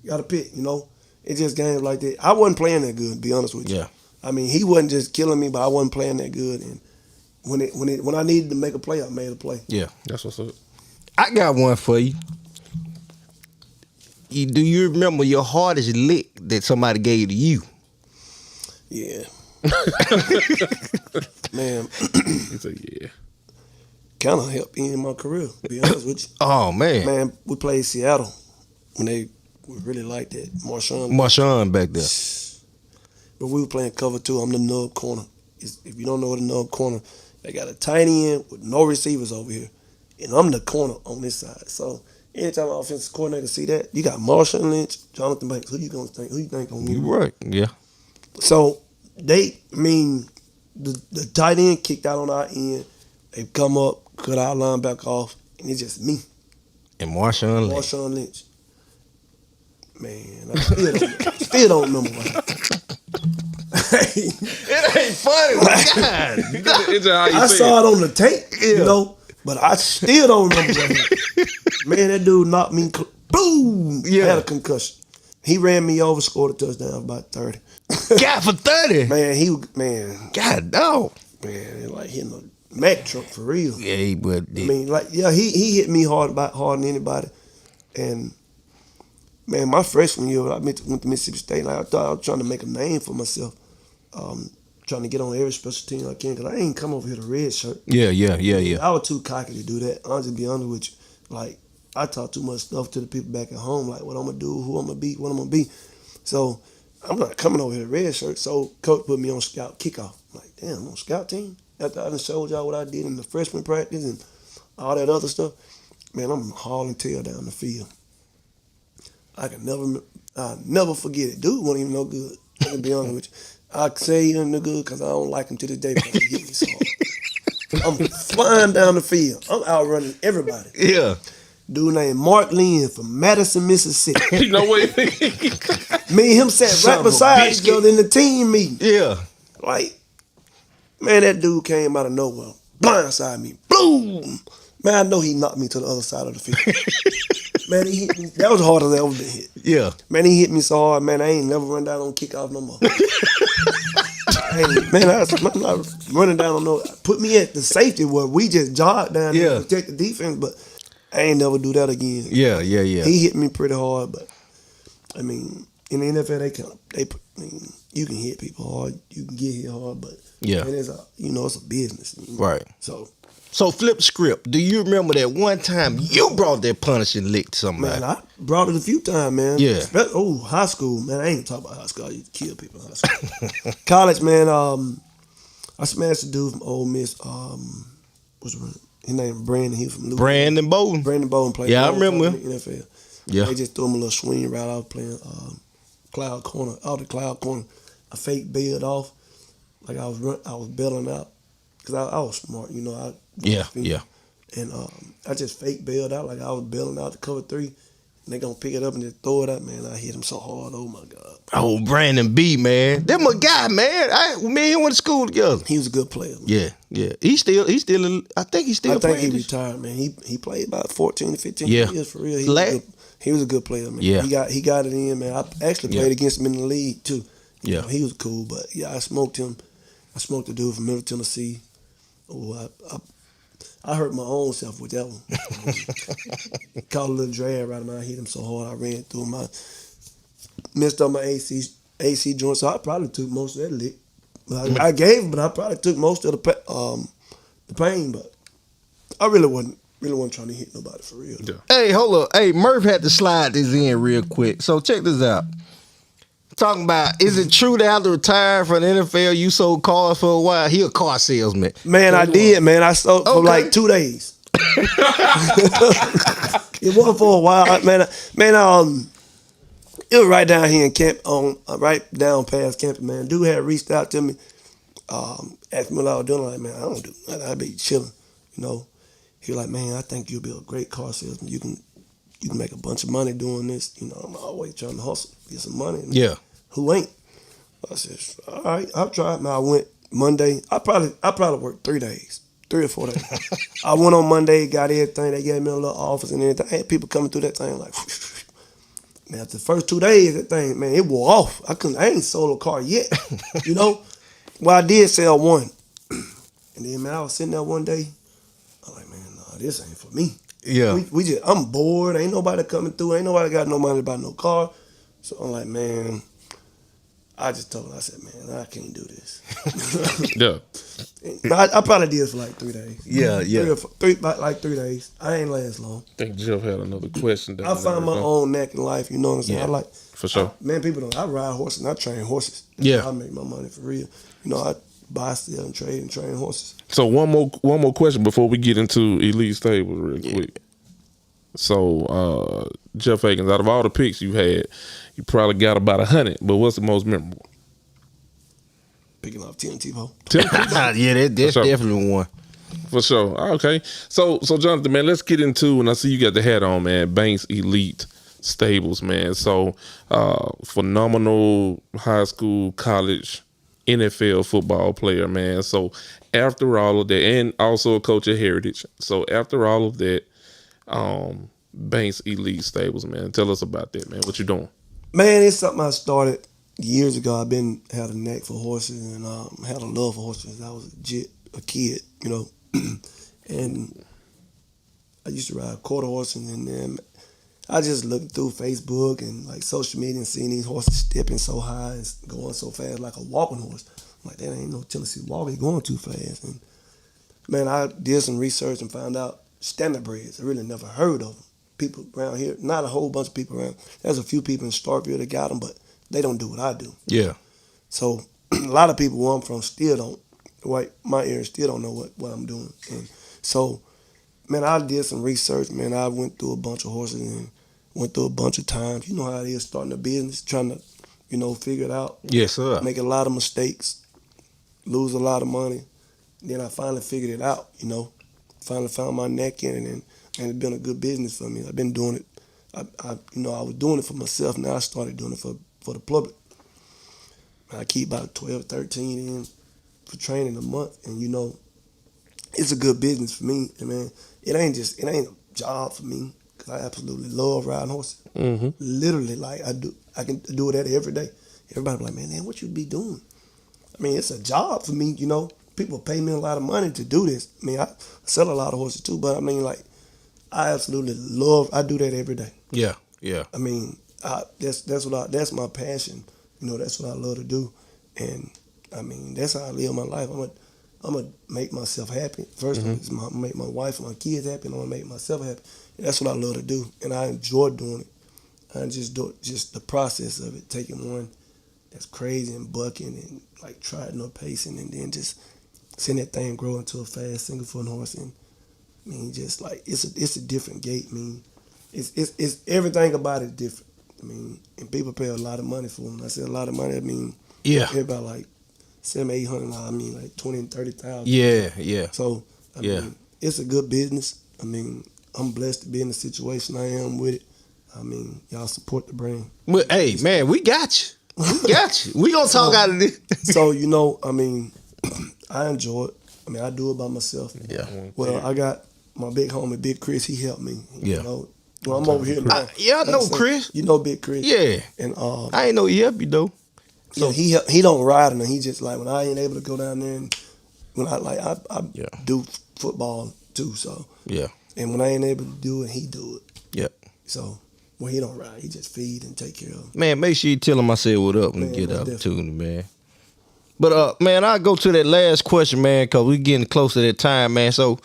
You got to pick, you know. It's just games like that. I wasn't playing that good, to be honest with you. Yeah. I mean, he wasn't just killing me, but I wasn't playing that good. And when I needed to make a play, I made a play. Yeah. That's what's up. I got one for you. Do you remember your hardest lick that somebody gave to you? Yeah. Man. He said, yeah. Kind of helped me in my career, to be honest with you. Oh, man. Man, we played Seattle when they really liked that. Marshawn back there. But we were playing cover 2. I'm the nub corner. If you don't know what a nub corner, they got a tiny end with no receivers over here. And I'm the corner on this side. So anytime an offensive coordinator see that, you got Marshawn Lynch, Jonathan Banks. Who you think gonna win? You right, yeah. So the tight end kicked out on our end. They come up, cut our linebacker off, and it's just me. And Marshawn Lynch. Man, I still don't remember what It ain't funny. God. It's how you I say saw it. it on the tape, you know, but I still don't remember what happened. Man, that dude knocked me, boom, I had a concussion. He ran me over, scored a touchdown, about 30. God, for 30? Man. God, no. Man, it like hitting a Mack truck for real. Yeah, he would. I mean, like, yeah, he hit me harder than anybody. And, man, my freshman year, I went to Mississippi State. Like, I thought I was trying to make a name for myself. Trying to get on every special team I can, because I ain't come over here to red shirt. Yeah. I was too cocky to do that. I'll just be honest with you. Like, I talk too much stuff to the people back at home, like what I'm going to do, who I'm going to be, what I'm going to be. So, I'm not coming over here to red shirt. So, coach put me on scout kickoff. I'm like, damn, I'm on scout team? After I done showed y'all what I did in the freshman practice and all that other stuff, man, I'm hauling tail down the field. I'll never forget it. Dude wasn't even no good, to be honest with you. I say he ain't no good because I don't like him to this day because he hit me so hard. I'm flying down the field. I'm outrunning everybody. Yeah. Dude named Mark Lynn from Madison, Mississippi. You know what? Me and him sat right beside each other in the team meeting. Yeah. Like, man, that dude came out of nowhere, blindside me, boom. Man, I know he knocked me to the other side of the field. Man, he hit me. That was the hardest I ever been hit. Yeah. Man, he hit me so hard, man, I ain't never run down on kickoff no more. Man, I'm not running down on no. Put me at the safety where we just jog down there and protect the defense, but I ain't never do that again. Yeah. He hit me pretty hard, but I mean, in the NFL, you can hit people hard, you can get hit hard, but it's a business, right? So flip script. Do you remember that one time you brought that punishing lick to somebody? Man, I brought it a few times, man. Yeah. High school, man. I ain't talking about high school. I used to kill people in high school. College, man. I smashed a dude from Ole Miss. What's his name? Brandon. He was from Brandon Bowden. Brandon Bowden played. Yeah, I remember him. In the NFL. Yeah. They just threw him a little swing route. I was playing cloud corner. Out the cloud corner, I fake bailed off, like I was bailing out, cause I was smart, you know. Yeah. And I just fake bailed out like I was bailing out to cover 3. they gonna pick it up and just throw it up, man. I hit him so hard. Oh my God. Oh, Brandon B, man. That my guy, man. Me and him went to school together. He was a good player, man. Yeah. He still I think he's still playing. I think he retired, man. He played about 14 to 15 Yeah. years for real. He was a good player, man. Yeah. He got it in, man. I actually played against him in the league too. You know, he was cool, but yeah, I smoked him. I smoked the dude from Middle Tennessee. Oh, I hurt my own self with that one. Caught a little drag right around. I hit him so hard I ran through my messed up my AC joint. So I probably took most of that lick. I gave him, but I probably took most of the pain. But I really wasn't trying to hit nobody for real. Yeah. Hey, hold up. Hey, Murph had to slide this in real quick. So check this out. Talking about, is it true that after retiring from the NFL, you sold cars for a while? He a car salesman. Man, I did, man. I sold for like 2 days. It wasn't for a while, man. It was right down here in camp, right down past campus, man. Dude had reached out to me, asked me what I was doing. I'm like, man, I don't do nothing. I be chilling, you know. He was like, man, I think you'll be a great car salesman. You can make a bunch of money doing this. You know, I'm always trying to hustle, get some money. Yeah. Who ain't? I said, all right, I'll try it. Man, I went Monday. I probably worked 3 days, 3 or 4 days. I went on Monday, got everything. They gave me a little office and everything. I had people coming through that thing like, man, after the first 2 days, that thing, man, it wore off. I ain't sold a car yet, you know? Well, I did sell one. And then, man, I was sitting there one day. I'm like, man, nah, this ain't for me. Yeah. I'm bored. Ain't nobody coming through. Ain't nobody got no money to buy no car. So I'm like, man, I just told him, I said, man, I can't do this. Yeah. I probably did it for like 3 days. Yeah. Like 3 days. I ain't last long. I think Jeff had another question. I find my own neck in life, you know what I'm saying? Yeah. I like, for sure. People don't. I ride horses and I train horses. Yeah. I make my money for real. You know, I buy, sell, and trade and train horses. So one more question before we get into Elite Stables real quick. So Jeff Akins, out of all the picks you had, you probably got about 100. But what's the most memorable? Picking off TNT, bro. Yeah, that's sure. definitely one. For sure. Okay. So Johnthan, man, let's get into, and I see you got the hat on, man, Banks Elite Stables, man. So phenomenal high school, college, NFL football player, man. So after all of that, and also a coach at Heritage. So after all of that, Banks Elite Stables, man. Tell us about that, man. What you doing? Man, it's something I started years ago. I've had a knack for horses and had a love for horses. I was a kid, you know. And I used to ride quarter horses, and then I just looked through Facebook and like social media and seeing these horses stepping so high and going so fast like a walking horse. I'm like, that ain't no Tennessee Walker, he's going too fast. And man, I did some research and found out standardbreds. I really never heard of them. People around here, not a whole bunch of people around. There's a few people in Starkville that got them, but they don't do what I do. Yeah. So a lot of people where I'm from still don't, my area still don't know what I'm doing. And so, man, I did some research, man. I went through a bunch of horses and went through a bunch of times. You know how it is starting a business, trying to, you know, figure it out. Yes, sir. Make a lot of mistakes, lose a lot of money. Then I finally figured it out, you know. Finally found my neck in it, and it's been a good business for me. I've been doing it. I was doing it for myself. Now I started doing it for the public. I keep about 12, 13 in for training a month, and you know, it's a good business for me. And man, it ain't a job for me because I absolutely love riding horses. Mm-hmm. Literally, like I can do it every day. Everybody be like, man, what you be doing? I mean, it's a job for me, you know. People pay me a lot of money to do this. I mean, I sell a lot of horses too, but I mean, like, I absolutely I do that every day. Yeah. I mean, that's my passion. You know, that's what I love to do, and I mean, that's how I live my life. I'm gonna make myself happy. First, I'm make my wife and my kids happy, and I'm gonna make myself happy. And that's what I love to do, and I enjoy doing it. I just do it, just the process of it, taking one that's crazy and bucking and like trotting or pacing, and then just seeing that thing grow into a fast single foot horse. And I mean, just like it's a different gait. I mean, it's everything about it different. I mean, and people pay a lot of money for them. I say a lot of money. I mean, about like $700-800. I mean, like 20 and 30,000. Yeah. So I mean, it's a good business. I mean, I'm blessed to be in the situation I am with it. I mean, y'all support the brand. Well, hey, man, we got you. We got you. We gonna talk out of this. So, I mean, I enjoy it. I mean, I do it by myself. Yeah. Well, I got my big homie, Big Chris. He helped me. Yeah. Well, I'm over here now. I know Chris. You know Big Chris. Yeah. And I ain't know he helped you though. So he don't ride, and he just like when I ain't able to go down there, and when I do football too. So yeah. And when I ain't able to do it, he do it. Yep. So when he don't ride, he just feed and take care of him. Man, make sure you tell him I said what up and get the opportunity, man. But man, I'll go to that last question, man, because we getting close to that time, man. So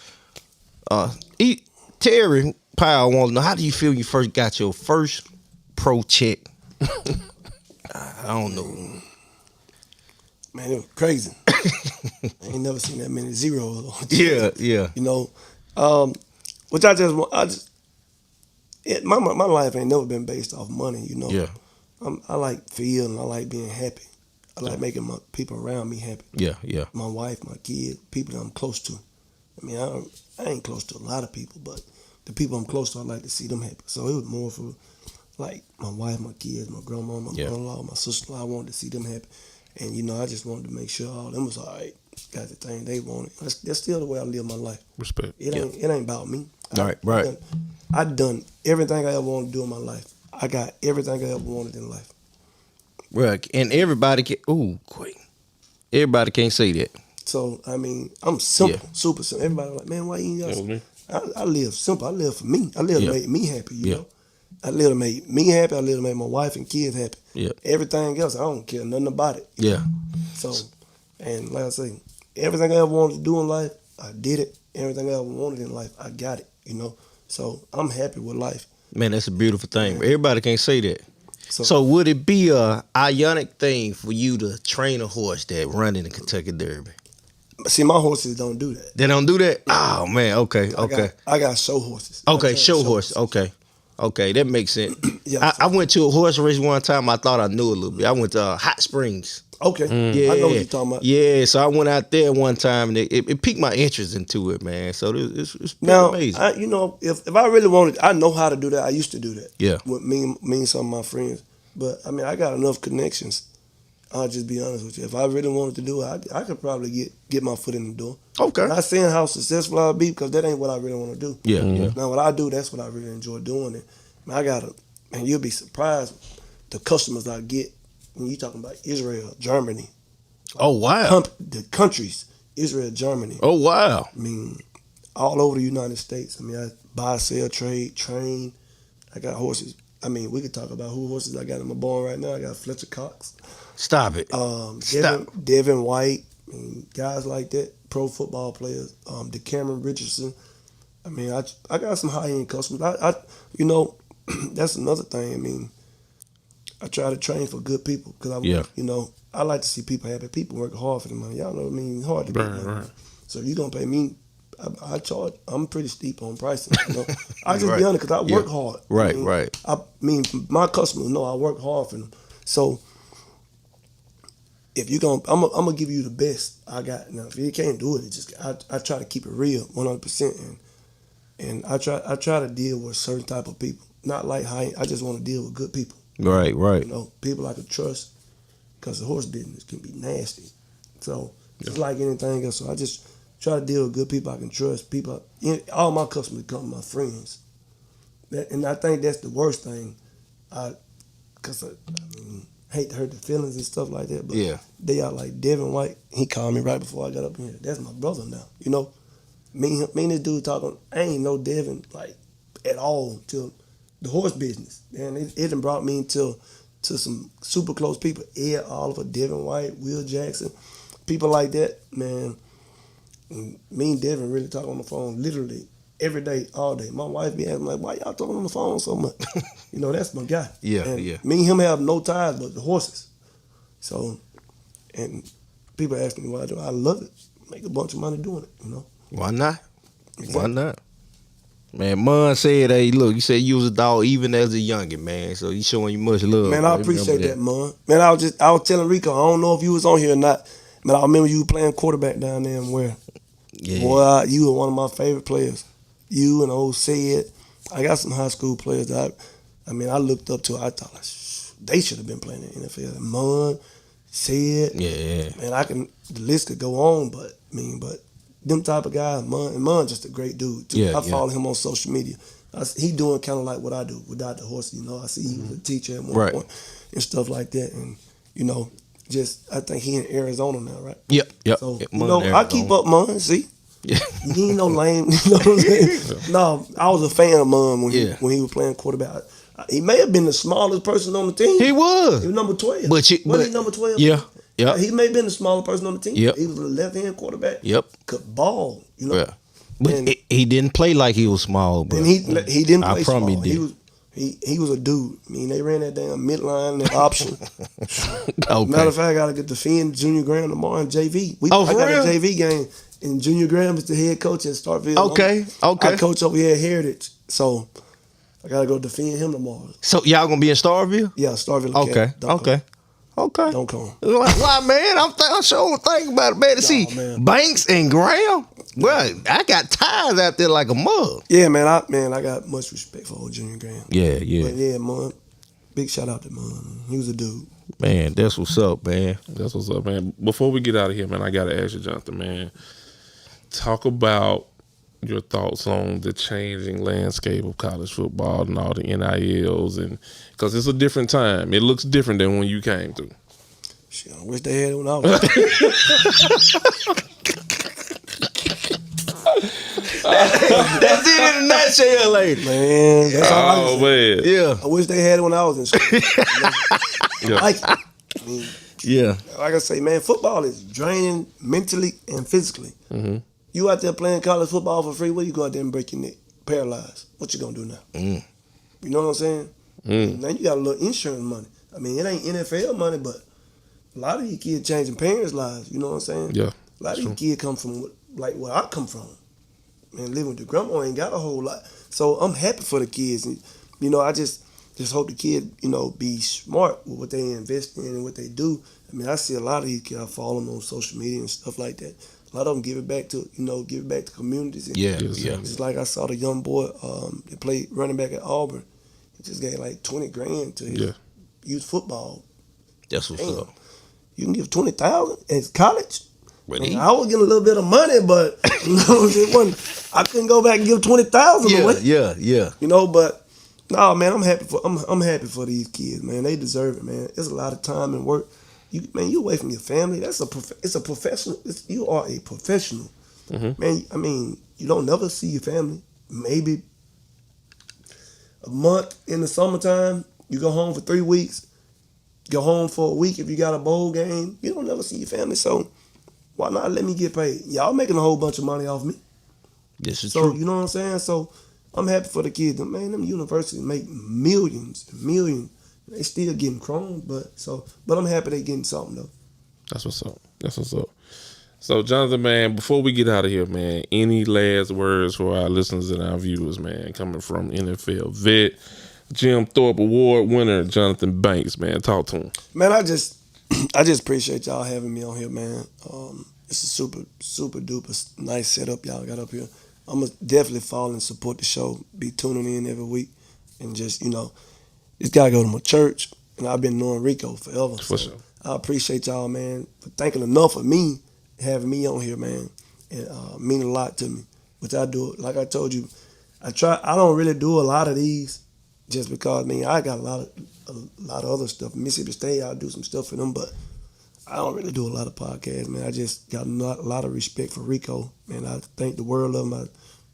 Terry Powell wants to know, how do you feel you first got your first pro check? I don't know. Man, it was crazy. I ain't never seen that many zeros. Yeah. Which my life ain't never been based off money, Yeah. I like feeling, I like being happy. I like making my people around me happy. Yeah. My wife, my kids, people that I'm close to. I mean, I ain't close to a lot of people, but the people I'm close to, I like to see them happy. So it was more for like my wife, my kids, my grandma, my brother-in-law, my sister-in-law. I wanted to see them happy. And, I just wanted to make sure all of them was all right. Got the thing they wanted. That's still the way I live my life. Respect. It ain't about me. Right. I done everything I ever wanted to do in my life. I got everything I ever wanted in life. Well, and everybody everybody can't say that. So, I mean, I'm simple, super simple. Everybody like, man, why you ain't got I live simple. I live for me. I live to make me happy, you know. I live to make me happy. I live to make my wife and kids happy. Yeah. Everything else, I don't care nothing about it. Yeah. So, and like I say, everything I ever wanted to do in life, I did it. Everything I ever wanted in life, I got it, So, I'm happy with life. Man, that's a beautiful thing. Everybody can't say that. So would it be a ionic thing for you to train a horse that run in the Kentucky Derby? See, my horses don't do that. They don't do that? Oh, man, okay. I got show horses. Okay, show horse. Okay, that makes sense. I went to a horse race one time. I thought I knew a little bit. I went to Hot Springs. Okay, yeah, I know what you're talking about. Yeah, so I went out there one time, and it piqued my interest into it, man. So it's amazing. If I really wanted, I know how to do that. I used to do that. Yeah. With me and some of my friends. But, I mean, I got enough connections. I'll just be honest with you. If I really wanted to do it, I could probably get my foot in the door. Okay. I'm not saying how successful I'll be, because that ain't what I really want to do. Yeah. Now, what I do, that's what I really enjoy doing. And you'll be surprised the customers I get when you're talking about Israel, Germany. Oh, wow. The countries, Israel, Germany. Oh, wow. I mean, all over the United States. I mean, I buy, sell, trade, train. I got horses. I mean, we could talk about who horses I got in my barn right now. I got Fletcher Cox. Stop it. Devin White, I mean, guys like that, pro football players. DeCameron Richardson. I mean, I got some high-end customers. That's another thing. I mean, I try to train for good people because I like to see people happy. People work hard for the money. Y'all know what I mean? It's hard to get money. Right. So if you're going to pay me, I charge. I'm pretty steep on pricing. I just be honest, because I work hard. Right. I mean, my customers know I work hard for them. So if I'm gonna give you the best I got. Now, if you can't do it, I try to keep it real, 100%, and I try to deal with certain type of people. Not like high. I just want to deal with good people. Right. People I can trust, because the horse business can be nasty. So it's like anything else. So I just try to deal with good people I can trust. All my customers become my friends. And I think that's the worst thing. Because I hate to hurt the feelings and stuff like that. But they are like Devin White. He called me right before I got up here. That's my brother now. Me and this dude talking. I ain't know Devin like at all till the horse business. And it done brought me to some super close people. Ed Oliver, Devin White, Will Jackson, people like that, man. And me and Devin really talk on the phone literally every day, all day. My wife be asking, like, why y'all talking on the phone so much? That's my guy. Yeah. Me and him have no ties but the horses. So, and people ask me why I do. I love it. Make a bunch of money doing it, Why not? Exactly. Why not? Man, Mon said, hey, look, you said you was a dog even as a youngin', man. So he's showing you much love. Man, I appreciate that, Mon. Man, I was telling Rico, I don't know if you was on here or not. Man, I remember you playing quarterback down there and where. Yeah. Boy, you were one of my favorite players. You and old Sid. I got some high school players that I mean, I looked up to. I thought they should have been playing in the NFL. Mon, said, man, the list could go on, but them type of guys, Mon just a great dude too. I follow him on social media. He doing kind of like what I do without the horse. I see he was a teacher at one point and stuff like that, and I think he in Arizona now, right? Yep. So I keep up Mon. See. Yeah. He ain't no lame. You know what I'm saying? No, I was a fan of Mon when he was playing quarterback. He may have been the smallest person on the team. He was. He was number 12. But he number 12? Yeah. He may have been the smallest person on the team. Yep. He was a left-hand quarterback. Yep. Could ball, Yeah. But he didn't play like he was small, bro. And he didn't play small. He did. He was a dude. They ran that damn midline, that option. Okay. Matter of fact, I got to get defend Junior Graham tomorrow in JV. I got a JV game, and Junior Graham is the head coach at Starkville. Okay. I coach over here at Heritage, so I got to go defend him tomorrow. So y'all gonna be in Starkville? Yeah, Starkville. Okay. Don't come. Why, man? I'm sure thinking about it, man. To see Banks and Graham. Well, I got ties out there like a mug. Yeah, man. I got much respect for old Junior Graham. Yeah. But yeah, man. Big shout out to man. He was a dude. Man, that's what's up, man. That's what's up, man. Before we get out of here, man, I gotta ask you, Johnthan, man. Talk about your thoughts on the changing landscape of college football and all the NILs, and because it's a different time. It looks different than when you came through. Shit, I wish they had it when I was. That's it in a nutshell, lady. Man, that's all I can say. Man. Yeah. I wish they had it when I was in school. Like, like I say, man, football is draining mentally and physically. Mm-hmm. You out there playing college football for free, where you go out there and break your neck, paralyzed? What you gonna do now? Mm. You know what I'm saying? Now you got a little insurance money. It ain't NFL money, but a lot of these kids changing parents' lives. You know what I'm saying? Yeah. A lot of these kids come from like where I come from. Man, living with the grandma ain't got a whole lot. So I'm happy for the kids. And, I just hope the kids, be smart with what they invest in and what they do. I see a lot of these kids, I follow them on social media and stuff like that. A lot of them give it back to communities. And it's like I saw the young boy that played running back at Auburn. He just gave like $20,000 to his youth football. That's what's up. You can give $20,000 in college. I was getting a little bit of money, but I couldn't go back and give $20,000 away. Yeah. But no, man, I'm happy for these kids, man. They deserve it, man. It's a lot of time and work. You away from your family. It's a professional. You are a professional, man. You don't never see your family. Maybe a month in the summertime. You go home for 3 weeks. Go home for a week if you got a bowl game. You don't never see your family, so why not let me get paid? Y'all making a whole bunch of money off me. This is true. You know what I'm saying? So I'm happy for the kids. Man, them universities make millions and millions. They still getting crumbs, but I'm happy they getting something though. That's what's up. So Johnthan, man, before we get out of here, man, any last words for our listeners and our viewers, man, coming from NFL vet, Jim Thorpe Award winner, Johnthan Banks, man, talk to him. Man, I just appreciate y'all having me on here, man. It's a super, super duper nice setup y'all got up here. I'm going to definitely follow and support the show, be tuning in every week, and just got to go to my church, and I've been knowing Rico forever. For sure. I appreciate y'all, man, for thinking enough of me, having me on here, man, and mean a lot to me, which I do. Like I told you, I don't really do a lot of these just because, I got a lot of other stuff. Mississippi State, I'll do some stuff for them, but I don't really do a lot of podcasts, man. I just got a lot of respect for Rico, man. I think the world of him. I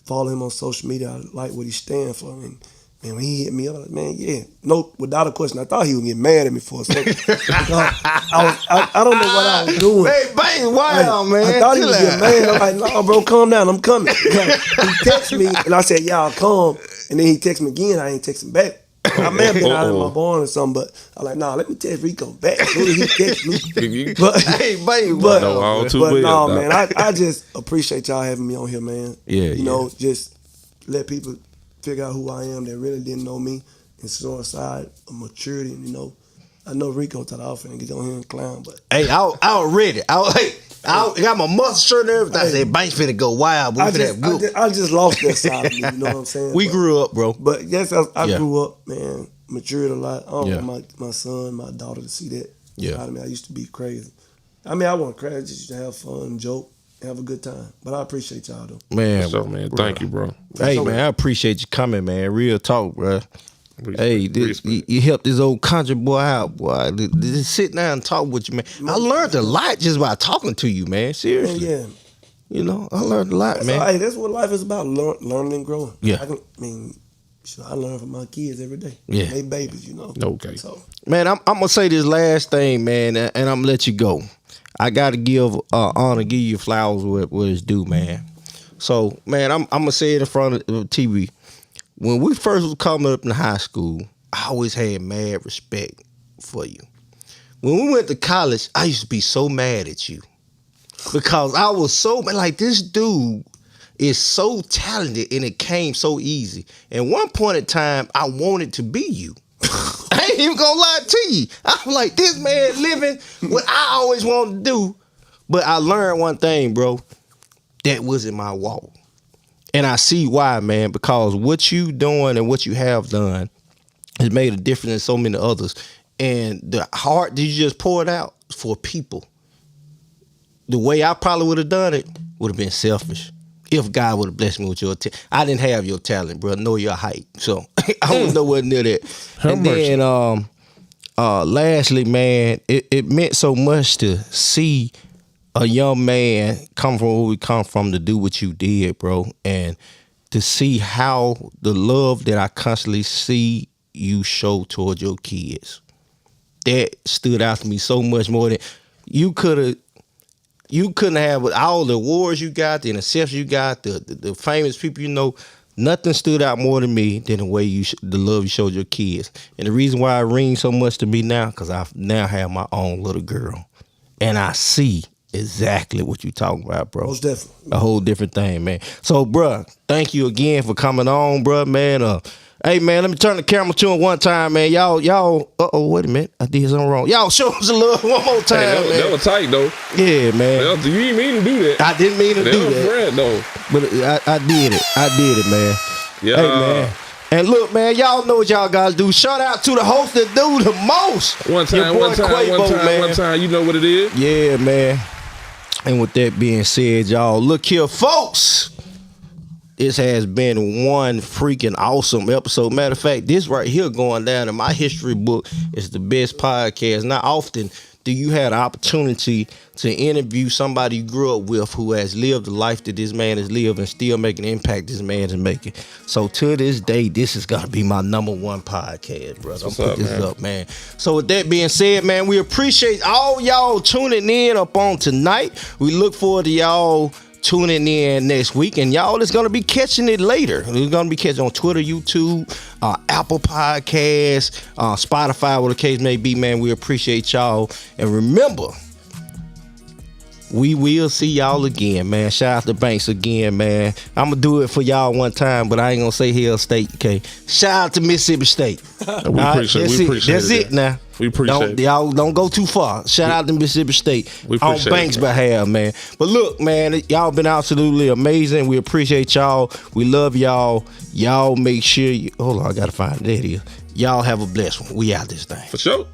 follow him on social media. I like what he stands for. And man, when he hit me up, I was like, man, yeah, no, without a question. I thought he would get mad at me for a second. I don't know what I was doing. Hey, bang, wow, man. I thought he was getting mad. I'm like, no, bro, calm down. I'm coming. He texted me, and I said, yeah, I'll come. And then he texted me again. I ain't texting back. I may have been out of my barn or something, but I'm like, nah, let me text Rico back. As soon as he text me. Man, I just appreciate y'all having me on here, man. Just let people figure out who I am that really didn't know me and show a side of maturity. And, I know Rico thought I was finna get on here and clown, but hey, I was ready. I got my mustard shirt and everything. I said, Banks finna go wild. I just lost that side of me, you know what I'm saying? We grew up, bro. But yes, I grew up, man. matured a lot. I don't want my son, my daughter to see that. Yeah. I mean, I used to be crazy. I mean, I wasn't crazy. I just used to have fun, joke, have a good time. But I appreciate y'all, though. Man. So, man, thank you, bro. Hey, man, I appreciate you coming, man. Real talk, bro. You helped this old country boy out, boy. Just sit down and talk with you, man. I learned a lot just by talking to you, man. Seriously. Yeah. You know, I learned a lot, man. Hey, that's what life is about, learning and growing. Yeah. I learn from my kids every day. Yeah. They babies, you know. Okay. So, man, I'm going to say this last thing, man, and I'm going to let you go. I got to give honor, give you flowers what it's due, man. So, man, I'm going to say it in front of TV. When we first was coming up in high school, I always had mad respect for you. When we went to college, I used to be so mad at you because I was so like, this dude is so talented and it came so easy. At one point in time, I wanted to be you. I ain't even gonna lie to you. I'm like, this man living what I always wanted to do. But I learned one thing, bro. That wasn't my walk. And I see why, man, because what you doing and what you have done has made a difference in so many others. And the heart that you just poured out for people, the way I probably would have done it would have been selfish. If God would have blessed me with your talent. I didn't have your talent, bro, nor your height. So I was nowhere near that. And then lastly, man, it meant so much to see a young man come from where we come from to do what you did, bro, and to see how the love that I constantly see you show towards your kids. That stood out to me so much more than you couldn't have all the awards you got, the interceptions you got, the famous people you know. Nothing stood out more to me than the way the love you showed your kids. And the reason why it rings so much to me now, because I now have my own little girl, and I see exactly what you talking about, bro. Most definitely. A whole different thing, man. So, bro, thank you again for coming on, bro, man. Hey, man, let me turn the camera to him one time, man. Y'all, wait a minute. I did something wrong. Y'all show us a love one more time, man. That was tight, though. Yeah, man. You didn't mean to do that. I didn't mean to do that. Friend, though. But I did it, man. Yeah. Hey, man. And look, man, y'all know what y'all gotta do. Shout out to the host that do the most. One time. You know what it is. Yeah, man. And with that being said, y'all, look here, folks. This has been one freaking awesome episode. Matter of fact, this right here going down in my history book is the best podcast. Not often do you have the opportunity to interview somebody you grew up with who has lived the life that this man has lived and still making the impact this man is making. So to this day, this is gonna be my #1 podcast, brother. I'm put this up, man. So with that being said, man, we appreciate all y'all tuning in up on tonight. We look forward to y'all tuning in next week, and y'all is gonna be catching it later. We're gonna be catching on Twitter, YouTube, Apple Podcasts, Spotify, whatever the case may be, man. We appreciate y'all, and remember, we will see y'all again, man. Shout out to Banks again, man. I'm gonna do it for y'all one time, but I ain't gonna say Hell State, okay? Shout out to Mississippi State. We appreciate it. That's it now. We appreciate it. Y'all don't go too far. Shout out to Mississippi State on Banks' behalf, man. But look, man, y'all been absolutely amazing. We appreciate y'all. We love y'all. Y'all make sure hold on, I gotta find it. There it is. Y'all have a blessed one. We out this thing. For sure.